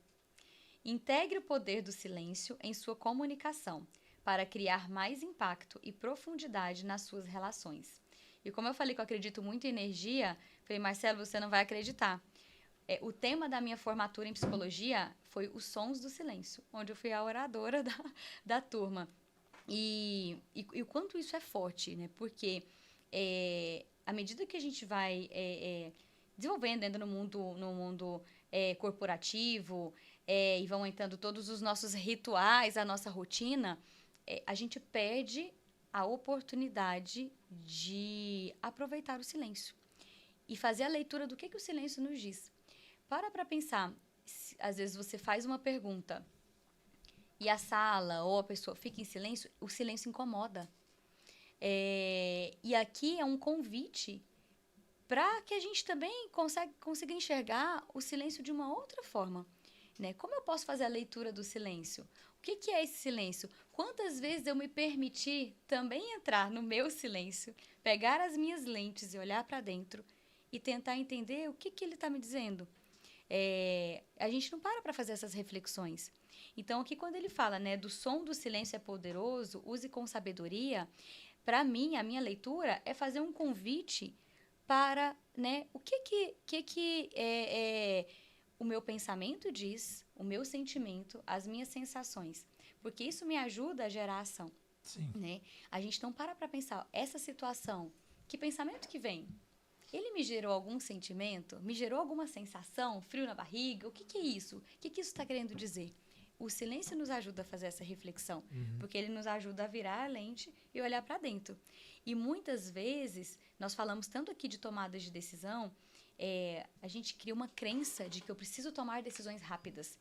Integre o poder do silêncio em sua comunicação para criar mais impacto e profundidade nas suas relações. E como eu falei que eu acredito muito em energia, falei, Marcelo, você não vai acreditar. O tema da minha formatura em psicologia foi os sons do silêncio, onde eu fui a oradora da turma. E o quanto isso é forte, né? Porque à medida que a gente vai desenvolvendo dentro no mundo corporativo e vão entrando todos os nossos rituais, a nossa rotina, a gente perde a oportunidade de aproveitar o silêncio e fazer a leitura do que o silêncio nos diz. Para pensar, às vezes você faz uma pergunta e a sala ou a pessoa fica em silêncio, o silêncio incomoda. E aqui é um convite para que a gente também consiga enxergar o silêncio de uma outra forma. Né? Como eu posso fazer a leitura do silêncio? O que é esse silêncio? Quantas vezes eu me permiti também entrar no meu silêncio, pegar as minhas lentes e olhar para dentro e tentar entender o que ele está me dizendo? A gente não para fazer essas reflexões. Então, aqui quando ele fala, né, do som do silêncio é poderoso, use com sabedoria, para mim, a minha leitura é fazer um convite para, né, o que o meu pensamento diz, o meu sentimento, as minhas sensações. Porque isso me ajuda a gerar ação. Sim. Né? A gente não para pensar, essa situação, que pensamento que vem? Ele me gerou algum sentimento? Me gerou alguma sensação? Frio na barriga? O que é isso? O que isso está querendo dizer? O silêncio nos ajuda a fazer essa reflexão, porque ele nos ajuda a virar a lente e olhar para dentro. E muitas vezes, nós falamos tanto aqui de tomadas de decisão, a gente cria uma crença de que eu preciso tomar decisões rápidas.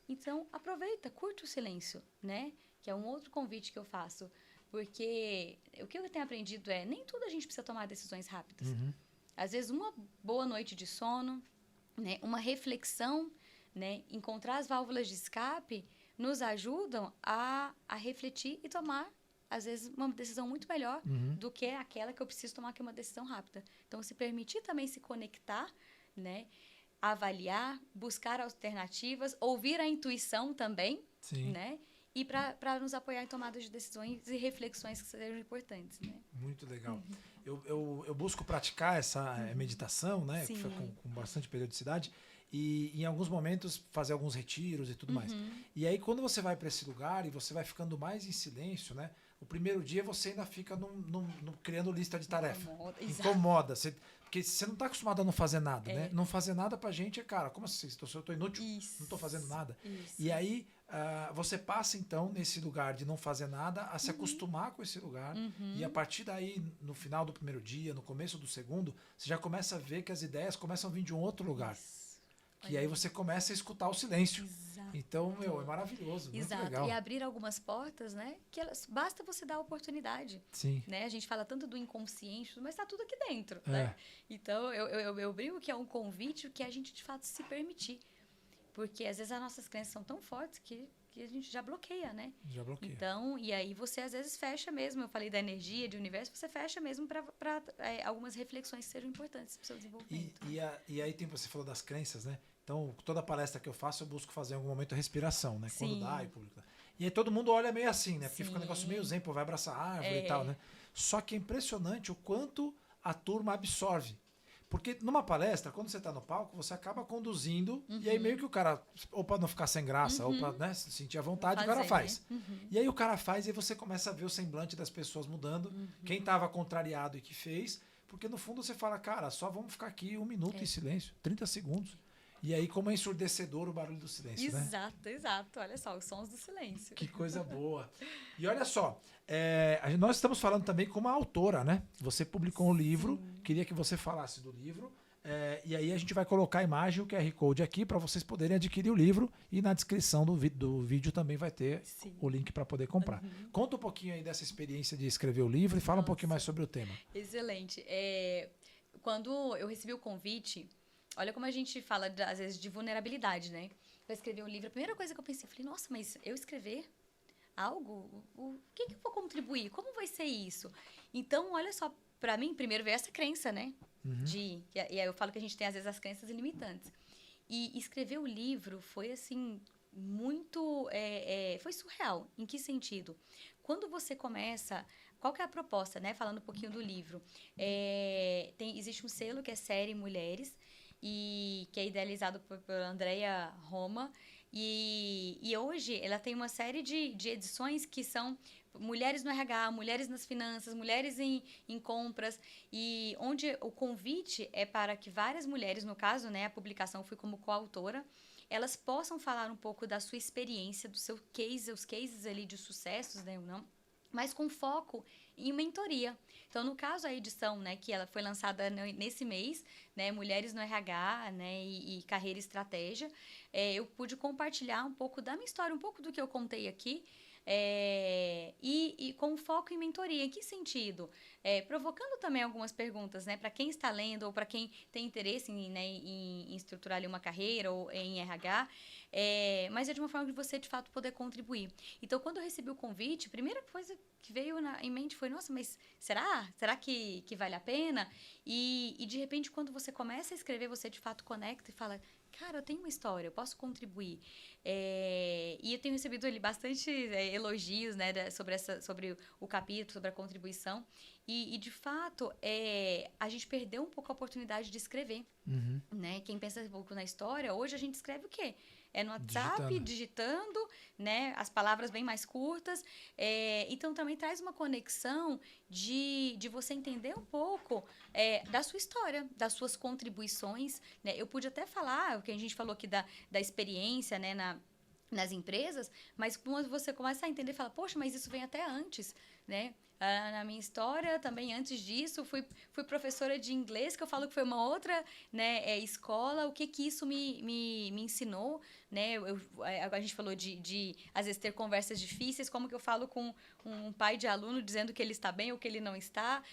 Então, aproveita, curta o silêncio, né? Que é um outro convite que eu faço. Porque o que eu tenho aprendido nem tudo a gente precisa tomar decisões rápidas. Às vezes, uma boa noite de sono, né? Uma reflexão, né? Encontrar as válvulas de escape nos ajudam a refletir e tomar, às vezes, uma decisão muito melhor do que aquela que eu preciso tomar, que é uma decisão rápida. Então, se permitir também se conectar, né? Avaliar, buscar alternativas, ouvir a intuição também, Sim. né? E para nos apoiar em tomadas de decisões e reflexões que sejam importantes, né? Muito legal. Eu busco praticar essa meditação, né? Sim. Com bastante periodicidade. E em alguns momentos fazer alguns retiros e tudo mais. E aí quando você vai para esse lugar e você vai ficando mais em silêncio, né? O primeiro dia você ainda fica criando lista de tarefa. Incomoda. Porque você não está acostumado a não fazer nada, né? Não fazer nada pra gente cara, como assim? Eu estou inútil? Isso. Não estou fazendo nada. Isso. E aí você passa então nesse lugar de não fazer nada a se acostumar com esse lugar. E a partir daí, no final do primeiro dia, no começo do segundo, você já começa a ver que as ideias começam a vir de um outro lugar. Isso. Que aí você começa a escutar o silêncio. Exato. Então, é maravilhoso. Muito Exato. legal. E abrir algumas portas, né? Que basta você dar a oportunidade. Sim. Né? A gente fala tanto do inconsciente, mas está tudo aqui dentro. Né? Então, eu brinco que é um convite que a gente, de fato, se permitir. Porque, às vezes, as nossas crenças são tão fortes que a gente já bloqueia, né? Já bloqueia. Então, e aí você, às vezes, fecha mesmo. Eu falei da energia, de universo, você fecha mesmo para algumas reflexões que sejam importantes para o seu desenvolvimento. E aí você falou das crenças, né? Então, toda palestra que eu faço, eu busco fazer em algum momento a respiração, né? Sim. Quando dá e público. E aí todo mundo olha meio assim, né? Porque Sim. fica um negócio meio zen, pô, vai abraçar a árvore e tal, né? Só que é impressionante o quanto a turma absorve. Porque numa palestra, quando você está no palco, você acaba conduzindo, e aí meio que o cara, ou para não ficar sem graça, ou para se sentir à vontade, o cara faz. E aí o cara faz e você começa a ver o semblante das pessoas mudando, quem estava contrariado e que fez, porque no fundo você fala, cara, só vamos ficar aqui 1 minuto em silêncio, 30 segundos. E aí como é ensurdecedor o barulho do silêncio, né? Exato. Olha só, os sons do silêncio. Que coisa boa. E olha só, nós estamos falando também com uma autora, né? Você publicou um livro, queria que você falasse do livro. E aí a gente vai colocar a imagem, o QR Code aqui, para vocês poderem adquirir o livro. E na descrição do vídeo também vai ter o link para poder comprar. Conta um pouquinho aí dessa experiência de escrever o livro e fala um pouquinho mais sobre o tema. Excelente. Quando eu recebi o convite... Olha como a gente fala, às vezes, de vulnerabilidade, né? Eu escrevi um livro, a primeira coisa que eu pensei, eu falei, nossa, mas eu escrever algo? O que eu vou contribuir? Como vai ser isso? Então, olha só, para mim, primeiro veio essa crença, né? E aí eu falo que a gente tem, às vezes, as crenças limitantes. E escrever o livro foi, assim, muito... foi surreal. Em que sentido? Quando você começa... Qual que é a proposta, né? Falando um pouquinho do livro. Existe um selo que é Série Mulheres, e que é idealizado por Andrea Roma. E hoje ela tem uma série de edições que são mulheres no RH, mulheres nas finanças, mulheres em compras, e onde o convite é para que várias mulheres, no caso, né, a publicação fui como coautora, elas possam falar um pouco da sua experiência, do seu case, os cases ali de sucessos, né, ou não, mas com foco em mentoria. Então, no caso, a edição, né, que ela foi lançada nesse mês, né, Mulheres no RH, né, e Carreira e Estratégia, eu pude compartilhar um pouco da minha história, um pouco do que eu contei aqui, e com foco em mentoria. Em que sentido? Provocando também algumas perguntas, né, para quem está lendo ou para quem tem interesse em estruturar ali uma carreira ou em RH, mas é de uma forma de você, de fato, poder contribuir. Então, quando eu recebi o convite, a primeira coisa que veio em mente foi, nossa, mas será? Será que vale a pena? E, de repente, quando você começa a escrever, você, de fato, conecta e fala... Cara, eu tenho uma história, eu posso contribuir. E eu tenho recebido ali bastante elogios, né, sobre o capítulo, sobre a contribuição. E de fato, a gente perdeu um pouco a oportunidade de escrever. Né? Quem pensa um pouco na história, hoje a gente escreve o quê? No WhatsApp, digitando, né? As palavras bem mais curtas. Então, também traz uma conexão de você entender um pouco da sua história, das suas contribuições. Né? Eu pude até falar, o que a gente falou aqui da experiência, né? nas empresas, mas quando você começa a entender, fala, poxa, mas isso vem até antes, né? Na minha história, também antes disso, fui professora de inglês, que eu falo que foi uma outra, né, escola. O que isso me ensinou, né? A gente falou às vezes, ter conversas difíceis, como que eu falo com um pai de aluno dizendo que ele está bem ou que ele não está.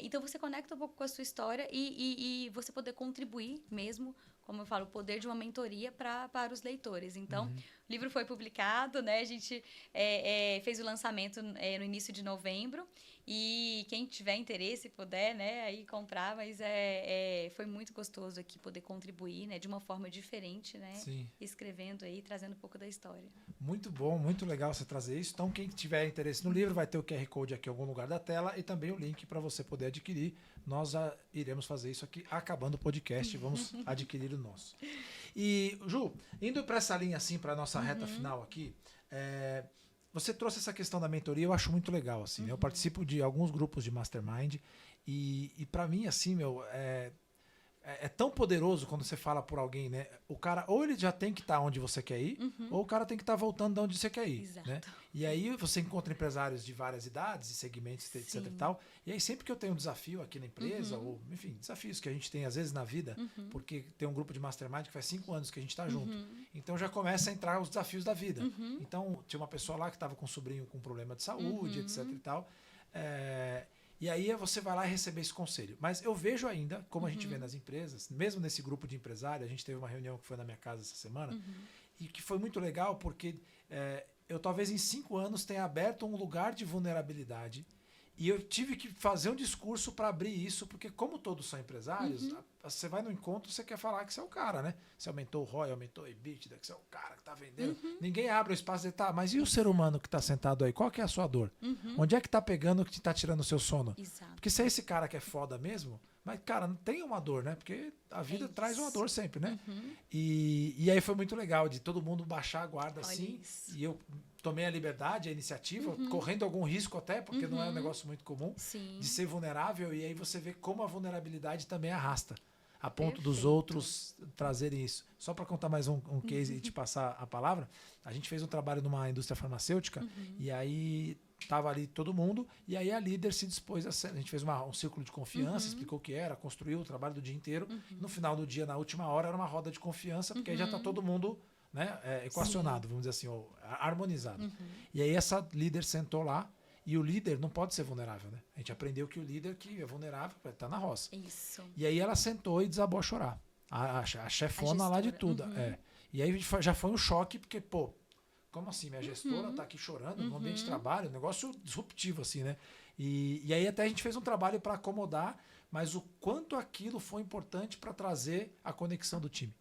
Então, você conecta um pouco com a sua história e você poder contribuir mesmo, como eu falo, o poder de uma mentoria para os leitores. Então, o livro foi publicado, né? A gente fez o lançamento no início de novembro. E quem tiver interesse, puder, né, aí comprar, mas foi muito gostoso aqui poder contribuir, né, de uma forma diferente, né, Sim. escrevendo aí, trazendo um pouco da história. Muito bom, muito legal você trazer isso. Então, quem tiver interesse no livro, vai ter o QR Code aqui em algum lugar da tela e também o link para você poder adquirir. Nós iremos fazer isso aqui acabando o podcast, vamos adquirir o nosso. E, Ju, indo para essa linha assim, para nossa reta final aqui, você trouxe essa questão da mentoria, eu acho muito legal, assim, né? Eu participo de alguns grupos de mastermind e para mim, assim, é tão poderoso quando você fala por alguém, né? O cara, ou ele já tem que estar onde você quer ir, ou o cara tem que estar voltando de onde você quer ir, Exato. né? E aí você encontra empresários de várias idades e segmentos, etc e tal. E aí sempre que eu tenho um desafio aqui na empresa, ou enfim, desafios que a gente tem às vezes na vida, porque tem um grupo de mastermind que faz 5 anos que a gente está junto. Então já começa a entrar os desafios da vida. Então tinha uma pessoa lá que estava com um sobrinho com problema de saúde, etc e tal. E aí você vai lá e receber esse conselho. Mas eu vejo ainda, como a gente vê nas empresas, mesmo nesse grupo de empresários, a gente teve uma reunião que foi na minha casa essa semana, e que foi muito legal porque eu talvez em 5 anos tenha aberto um lugar de vulnerabilidade e eu tive que fazer um discurso para abrir isso, porque como todos são empresários, você vai no encontro, você quer falar que você é o cara, né? Você aumentou o ROI, aumentou o EBITDA, que você é o cara que está vendendo. Ninguém abre o espaço e diz, tá, mas e o ser humano que está sentado aí? Qual que é a sua dor? Onde é que está pegando que está tirando o seu sono? Exato. Porque se é esse cara que é foda mesmo, mas, cara, não tem uma dor, né? Porque a vida traz uma dor sempre, né? E aí foi muito legal de todo mundo baixar a guarda assim. E eu tomei a liberdade, a iniciativa, correndo algum risco até, porque não é um negócio muito comum, de ser vulnerável. E aí você vê como a vulnerabilidade também arrasta, a ponto dos outros trazerem isso. Só para contar mais um case e te passar a palavra, a gente fez um trabalho numa indústria farmacêutica e aí estava ali todo mundo, e aí a líder se dispôs a gente fez um círculo de confiança, explicou o que era, construiu o trabalho do dia inteiro. No final do dia, na última hora, era uma roda de confiança, porque aí já está todo mundo, né, equacionado, vamos dizer assim, ou harmonizado. E aí essa líder sentou lá, e o líder não pode ser vulnerável, né? A gente aprendeu que o líder que é vulnerável está na roça. Isso. E aí ela sentou e desabou a chorar. A chefona lá de tudo. E aí já foi um choque, porque, pô, como assim? Minha gestora tá aqui chorando no ambiente de trabalho, um negócio disruptivo, assim, né? E aí até a gente fez um trabalho para acomodar, mas o quanto aquilo foi importante para trazer a conexão do time.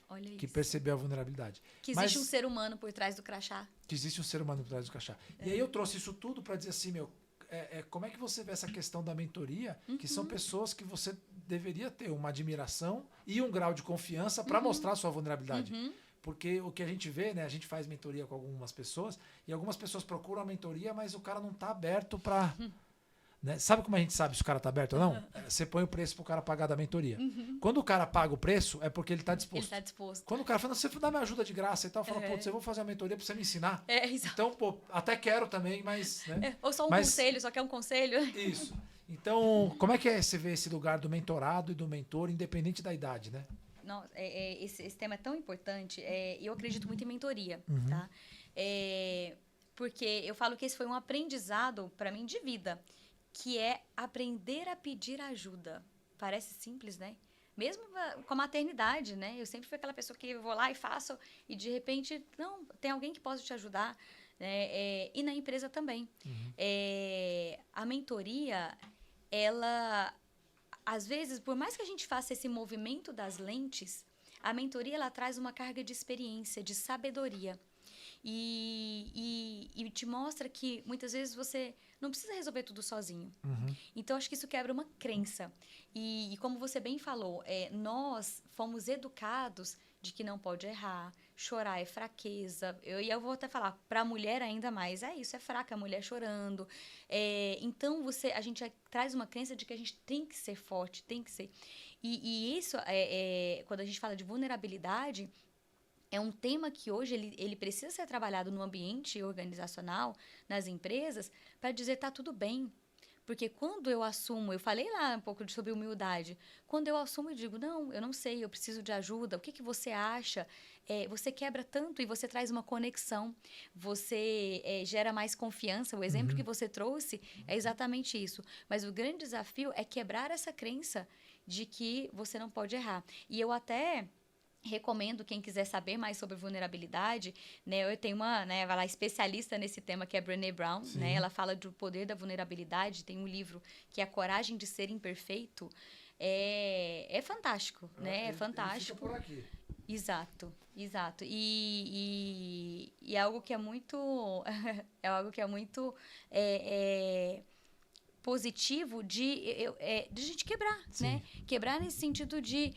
Olha que isso. percebeu a vulnerabilidade. Que existe um ser humano por trás do crachá. Que existe um ser humano por trás do crachá. E aí eu trouxe isso tudo para dizer assim, como é que você vê essa questão da mentoria, que são pessoas que você deveria ter uma admiração e um grau de confiança para mostrar a sua vulnerabilidade. Porque o que a gente vê, né, a gente faz mentoria com algumas pessoas e algumas pessoas procuram a mentoria, mas o cara não está aberto para... Né? Sabe como a gente sabe se o cara está aberto ou não? Você põe o preço para o cara pagar da mentoria. Quando o cara paga o preço, é porque ele está disposto. Ele está disposto. Quando o cara fala, você dá minha ajuda de graça e tal, fala, pô, eu vou fazer uma mentoria para você me ensinar. Exato. Então, pô, até quero também, mas... Né? Ou só um conselho, só quer um conselho. Isso. Então, como é que você vê esse lugar do mentorado e do mentor, independente da idade, né? Não, esse tema é tão importante, e eu acredito muito em mentoria, tá? Porque eu falo que esse foi um aprendizado para mim de vida, que é aprender a pedir ajuda. Parece simples, né? Mesmo com a maternidade, né? Eu sempre fui aquela pessoa que eu vou lá e faço, e de repente, não, tem alguém que possa te ajudar, né? E na empresa também. A mentoria, ela... Às vezes, por mais que a gente faça esse movimento das lentes, a mentoria ela traz uma carga de experiência, de sabedoria. E te mostra que muitas vezes você não precisa resolver tudo sozinho. Então, acho que isso quebra uma crença. E como você bem falou, nós fomos educados de que não pode errar, chorar é fraqueza. E eu vou até falar, para a mulher ainda mais, isso é fraca, a mulher chorando. Então, a gente traz uma crença de que a gente tem que ser forte, tem que ser. E isso, quando a gente fala de vulnerabilidade... é um tema que hoje ele precisa ser trabalhado no ambiente organizacional, nas empresas, para dizer tá tudo bem. Porque quando eu assumo, eu falei lá um pouco sobre humildade, quando eu assumo e digo, não, eu não sei, eu preciso de ajuda, o que, que você acha? Você quebra tanto e você traz uma conexão, você gera mais confiança. O exemplo que você trouxe é exatamente isso. Mas o grande desafio é quebrar essa crença de que você não pode errar. E eu até recomendo quem quiser saber mais sobre vulnerabilidade, né? Eu tenho uma, né, vai lá, especialista nesse tema que é a Brené Brown, né? Ela fala do poder da vulnerabilidade, tem um livro que é A Coragem de Ser Imperfeito. É fantástico, né? É fantástico. Ele fica por aqui. Exato, exato. E é algo que é muito é algo que é muito positivo de a gente quebrar, né? Quebrar nesse sentido de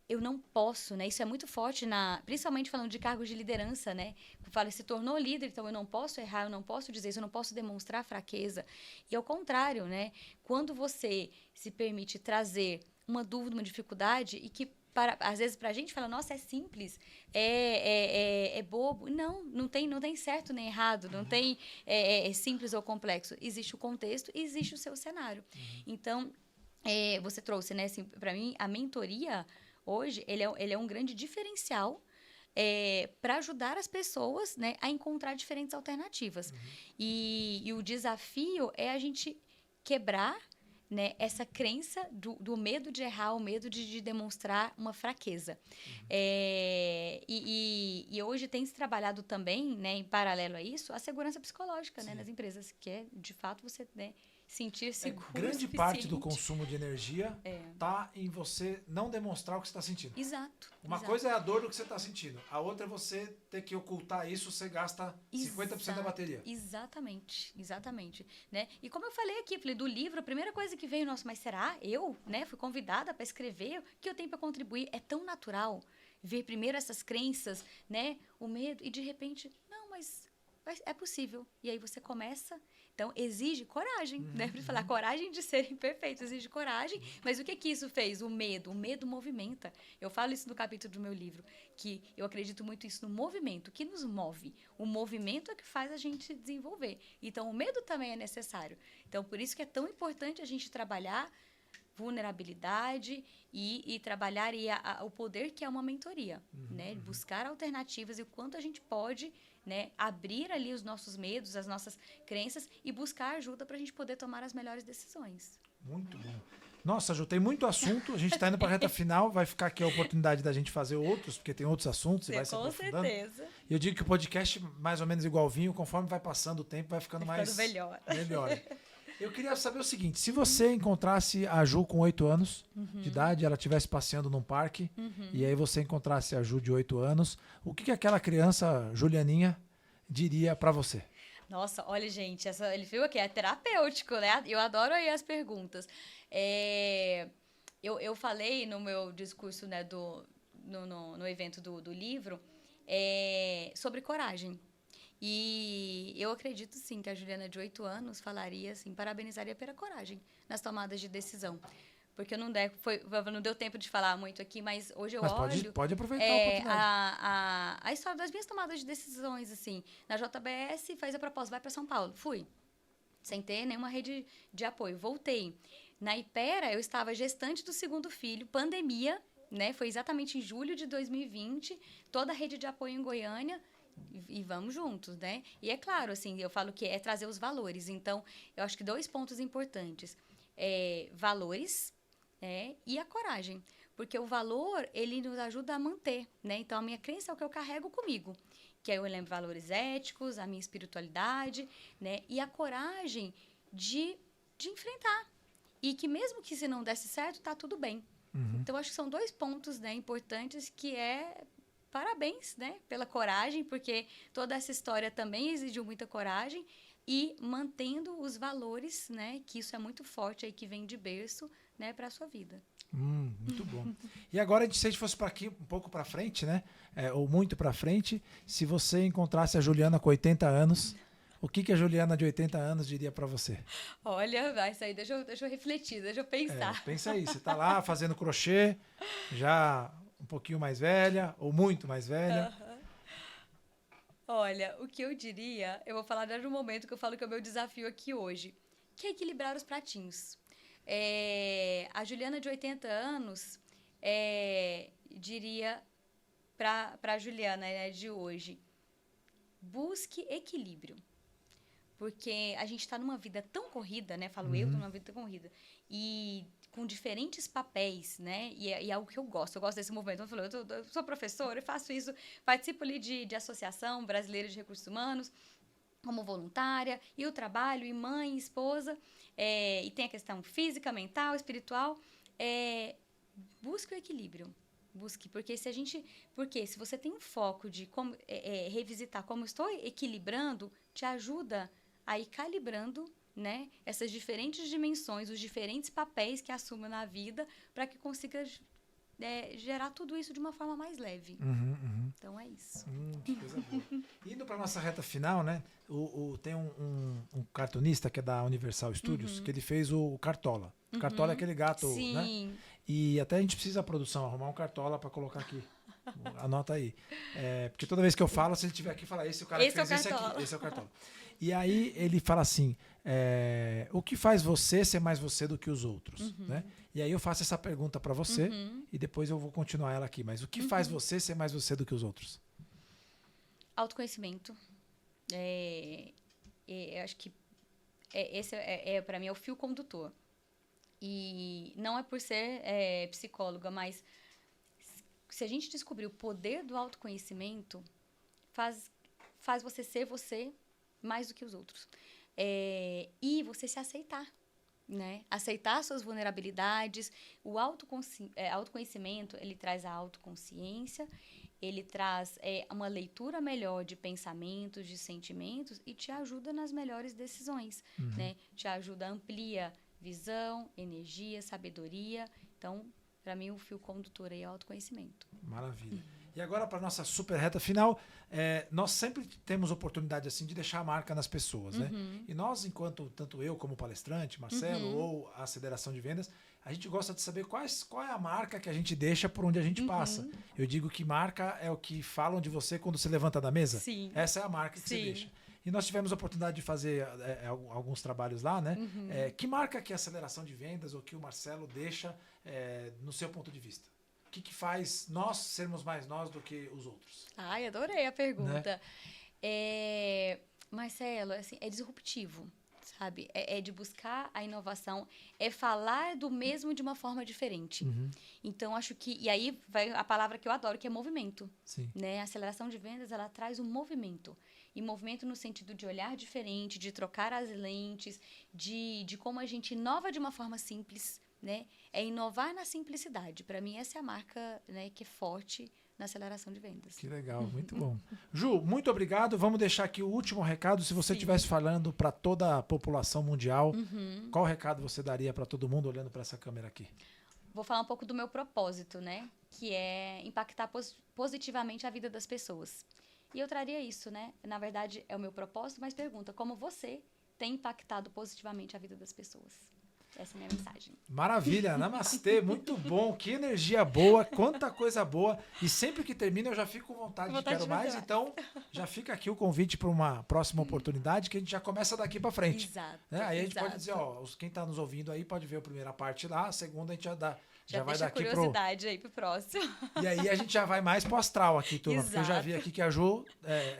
eu não posso, né? Isso é muito forte, principalmente falando de cargos de liderança, né? Fala, se tornou líder, então eu não posso errar, eu não posso dizer isso, eu não posso demonstrar fraqueza. E ao contrário, né? Quando você se permite trazer uma dúvida, uma dificuldade, e que às vezes pra gente fala, nossa, é simples, é bobo. Não tem certo nem errado, não tem simples ou complexo. Existe o contexto e existe o seu cenário. Então, você trouxe, né, assim, pra mim, a mentoria hoje, ele é um grande diferencial para ajudar as pessoas, né, a encontrar diferentes alternativas. E o desafio é a gente quebrar, né, essa crença do medo de errar, o medo de demonstrar uma fraqueza. E hoje tem se trabalhado também, né, em paralelo a isso, a segurança psicológica, né, nas empresas, que é, de fato, você, né, sentir seguro grande parte do consumo de energia está em você não demonstrar o que você está sentindo. Exato. Uma coisa é a dor do que você está sentindo. A outra é você ter que ocultar isso, você gasta 50% da bateria. Exatamente. Né? E como eu falei aqui, do livro, a primeira coisa que veio, nossa, mas será? Eu, né, fui convidada para escrever, o que eu tenho para contribuir? É tão natural ver primeiro essas crenças, né, o medo, e de repente, não, mas é possível. E aí você começa. Então, exige coragem, né? Para falar, coragem de ser imperfeito, exige coragem. Mas o que isso fez? O medo movimenta. Eu falo isso no capítulo do meu livro, que eu acredito muito isso no movimento, o que nos move. O movimento é que faz a gente desenvolver. Então, o medo também é necessário. Então, por isso que é tão importante a gente trabalhar vulnerabilidade e trabalhar o poder que é uma mentoria, né? Buscar alternativas e o quanto a gente pode, né, abrir ali os nossos medos, as nossas crenças e buscar ajuda para a gente poder tomar as melhores decisões. Muito bom. Nossa, Ju, tem muito assunto. A gente está indo para a reta final. Vai ficar aqui a oportunidade da gente fazer outros, porque tem outros assuntos e vai se aprofundando. Com certeza. E eu digo que o podcast, mais ou menos igual vinho, conforme vai passando o tempo, vai ficando mais... melhor. Eu queria saber o seguinte, se você encontrasse a Ju com 8 anos de idade, ela estivesse passeando num parque, e aí você encontrasse a Ju de 8 anos, o que aquela criança, Julianinha, diria para você? Nossa, olha, gente, ele viu aqui, é terapêutico, né? Eu adoro aí as perguntas. Eu falei no meu discurso, né, no evento do livro, sobre coragem. E eu acredito, sim, que a Juliana de 8 anos falaria, assim, parabenizaria pela coragem nas tomadas de decisão. Porque não deu tempo de falar muito aqui, mas hoje eu olho... Pode aproveitar a oportunidade. A história das minhas tomadas de decisões, assim. Na JBS, faz a proposta, vai para São Paulo. Fui. Sem ter nenhuma rede de apoio. Voltei. Na Ipera, eu estava gestante do 2º filho, pandemia, né? Foi exatamente em julho de 2020. Toda a rede de apoio em Goiânia... E vamos juntos, né? E é claro, assim, eu falo que é trazer os valores. Então, eu acho que 2 pontos importantes. Valores, e a coragem. Porque o valor, ele nos ajuda a manter, né? Então, a minha crença é o que eu carrego comigo. Que aí eu lembro valores éticos, a minha espiritualidade, né? E a coragem de enfrentar. E que mesmo que se não desse certo, tá tudo bem. Então, acho que são 2 pontos, né, importantes, que parabéns, né, pela coragem, porque toda essa história também exigiu muita coragem e mantendo os valores, né, que isso é muito forte aí, que vem de berço, né, para a sua vida. Muito bom. E agora, se a gente fosse para aqui um pouco para frente, né, ou muito para frente, se você encontrasse a Juliana com 80 anos, o que a Juliana de 80 anos diria para você? Olha, vai sair, deixa eu refletir, deixa eu pensar. Pensa aí, você está lá fazendo crochê, já um pouquinho mais velha ou muito mais velha? Olha, o que eu diria, eu vou falar desde o momento que eu falo que é o meu desafio aqui hoje, que é equilibrar os pratinhos. A Juliana de 80 anos diria para a Juliana, né, de hoje, busque equilíbrio. Porque a gente está numa vida tão corrida, né? Falo eu, tô numa vida tão corrida. E com diferentes papéis, né? E é algo que eu gosto. Eu gosto desse movimento. Eu sou professora, eu faço isso. Participo ali de Associação Brasileira de Recursos Humanos, como voluntária. E o trabalho, e mãe, e esposa. E tem a questão física, mental, espiritual. Busque o equilíbrio. Busque, porque se você tem um foco de como revisitar como estou equilibrando, te ajuda a ir calibrando, né, essas diferentes dimensões, os diferentes papéis que assume na vida, para que consiga gerar tudo isso de uma forma mais leve. Então é isso. Que coisa boa. Indo para nossa reta final, né? Tem um cartunista que é da Universal Studios, que ele fez o Cartola. O Cartola é aquele gato, Sim. né? E até a gente precisa, a produção, arrumar um Cartola para colocar aqui. Anota aí. Porque toda vez que eu falo, se ele estiver aqui, fala, esse é o cara que fez esse aqui. Esse é o Cartola. E aí ele fala assim, o que faz você ser mais você do que os outros? Né? E aí eu faço essa pergunta para você e depois eu vou continuar ela aqui. Mas o que faz você ser mais você do que os outros? Autoconhecimento. Eu acho que esse para mim é o fio condutor. E não é por ser psicóloga, mas se a gente descobrir o poder do autoconhecimento, faz você ser você mais do que os outros. E você se aceitar, né? Aceitar suas vulnerabilidades. O autoconhecimento, ele traz a autoconsciência, ele traz uma leitura melhor de pensamentos, de sentimentos e te ajuda nas melhores decisões, né? Te ajuda, amplia visão, energia, sabedoria. Então, para mim, o fio condutor aí é o autoconhecimento. Maravilha. E agora, para a nossa super reta final, nós sempre temos oportunidade assim de deixar a marca nas pessoas, né? E nós, enquanto tanto eu como palestrante, Marcelo, ou a aceleração de vendas, a gente gosta de saber qual é a marca que a gente deixa por onde a gente passa. Eu digo que marca é o que falam de você quando você levanta da mesa. Sim. Essa é a marca que você deixa. E nós tivemos a oportunidade de fazer alguns trabalhos lá, né? Que marca que a aceleração de vendas ou que o Marcelo deixa no seu ponto de vista? O que faz nós sermos mais nós do que os outros? Ai, adorei a pergunta. Né? Marcelo, assim, é disruptivo, sabe? É de buscar a inovação, é falar do mesmo de uma forma diferente. Então, acho que... E aí vai a palavra que eu adoro, que é movimento. Sim. Né? A aceleração de vendas, ela traz um movimento. E movimento no sentido de olhar diferente, de trocar as lentes, de como a gente inova de uma forma simples, né? É inovar na simplicidade. Para mim, essa é a marca, né, que é forte na aceleração de vendas. Que legal, muito bom. Ju, muito obrigado. Vamos deixar aqui o último recado. Se você estivesse falando para toda a população mundial, qual recado você daria para todo mundo olhando para essa câmera aqui? Vou falar um pouco do meu propósito, né? Que é impactar positivamente a vida das pessoas. E eu traria isso, né? Na verdade, é o meu propósito, mas pergunta, como você tem impactado positivamente a vida das pessoas? Essa é a minha mensagem. Maravilha, namastê, muito bom, que energia boa, quanta coisa boa. E sempre que termina eu já fico com vontade de quero mais. Então, já fica aqui o convite para uma próxima oportunidade que a gente já começa daqui para frente. Exato. Né? Aí a gente pode dizer, quem está nos ouvindo aí pode ver a primeira parte lá, a segunda a gente já vai daqui curiosidade aí pro próximo. E aí a gente já vai mais pro astral aqui, turma. Porque eu já vi aqui que a Ju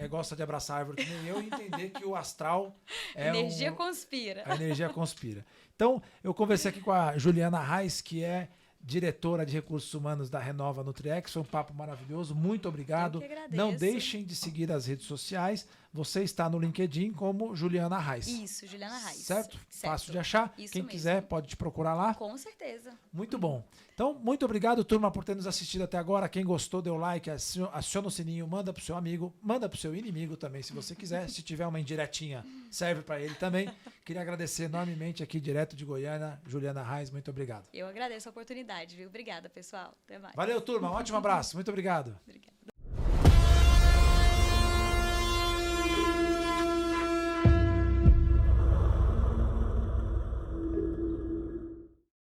gosta de abraçar a árvore que nem eu e entender que o astral é energia conspira. A energia conspira. Então, eu conversei aqui com a Juliana Reis, que é diretora de recursos humanos da Renova Nutriex. Foi um papo maravilhoso. Muito obrigado. Eu que agradeço. Não deixem de seguir as redes sociais. Você está no LinkedIn como Juliana Reis. Isso, Juliana Reis. Certo? Fácil de achar. Isso Quem mesmo. quiser pode te procurar lá. Com certeza. Muito bom. Então, muito obrigado, turma, por ter nos assistido até agora. Quem gostou, dê o like, aciona o sininho, manda pro seu amigo, manda pro seu inimigo também, se você quiser. Se tiver uma indiretinha, serve para ele também. Queria agradecer enormemente aqui, direto de Goiânia, Juliana Reis. Muito obrigado. Eu agradeço a oportunidade, viu? Obrigada, pessoal. Até mais. Valeu, turma. Um ótimo abraço. Muito obrigado. Obrigada.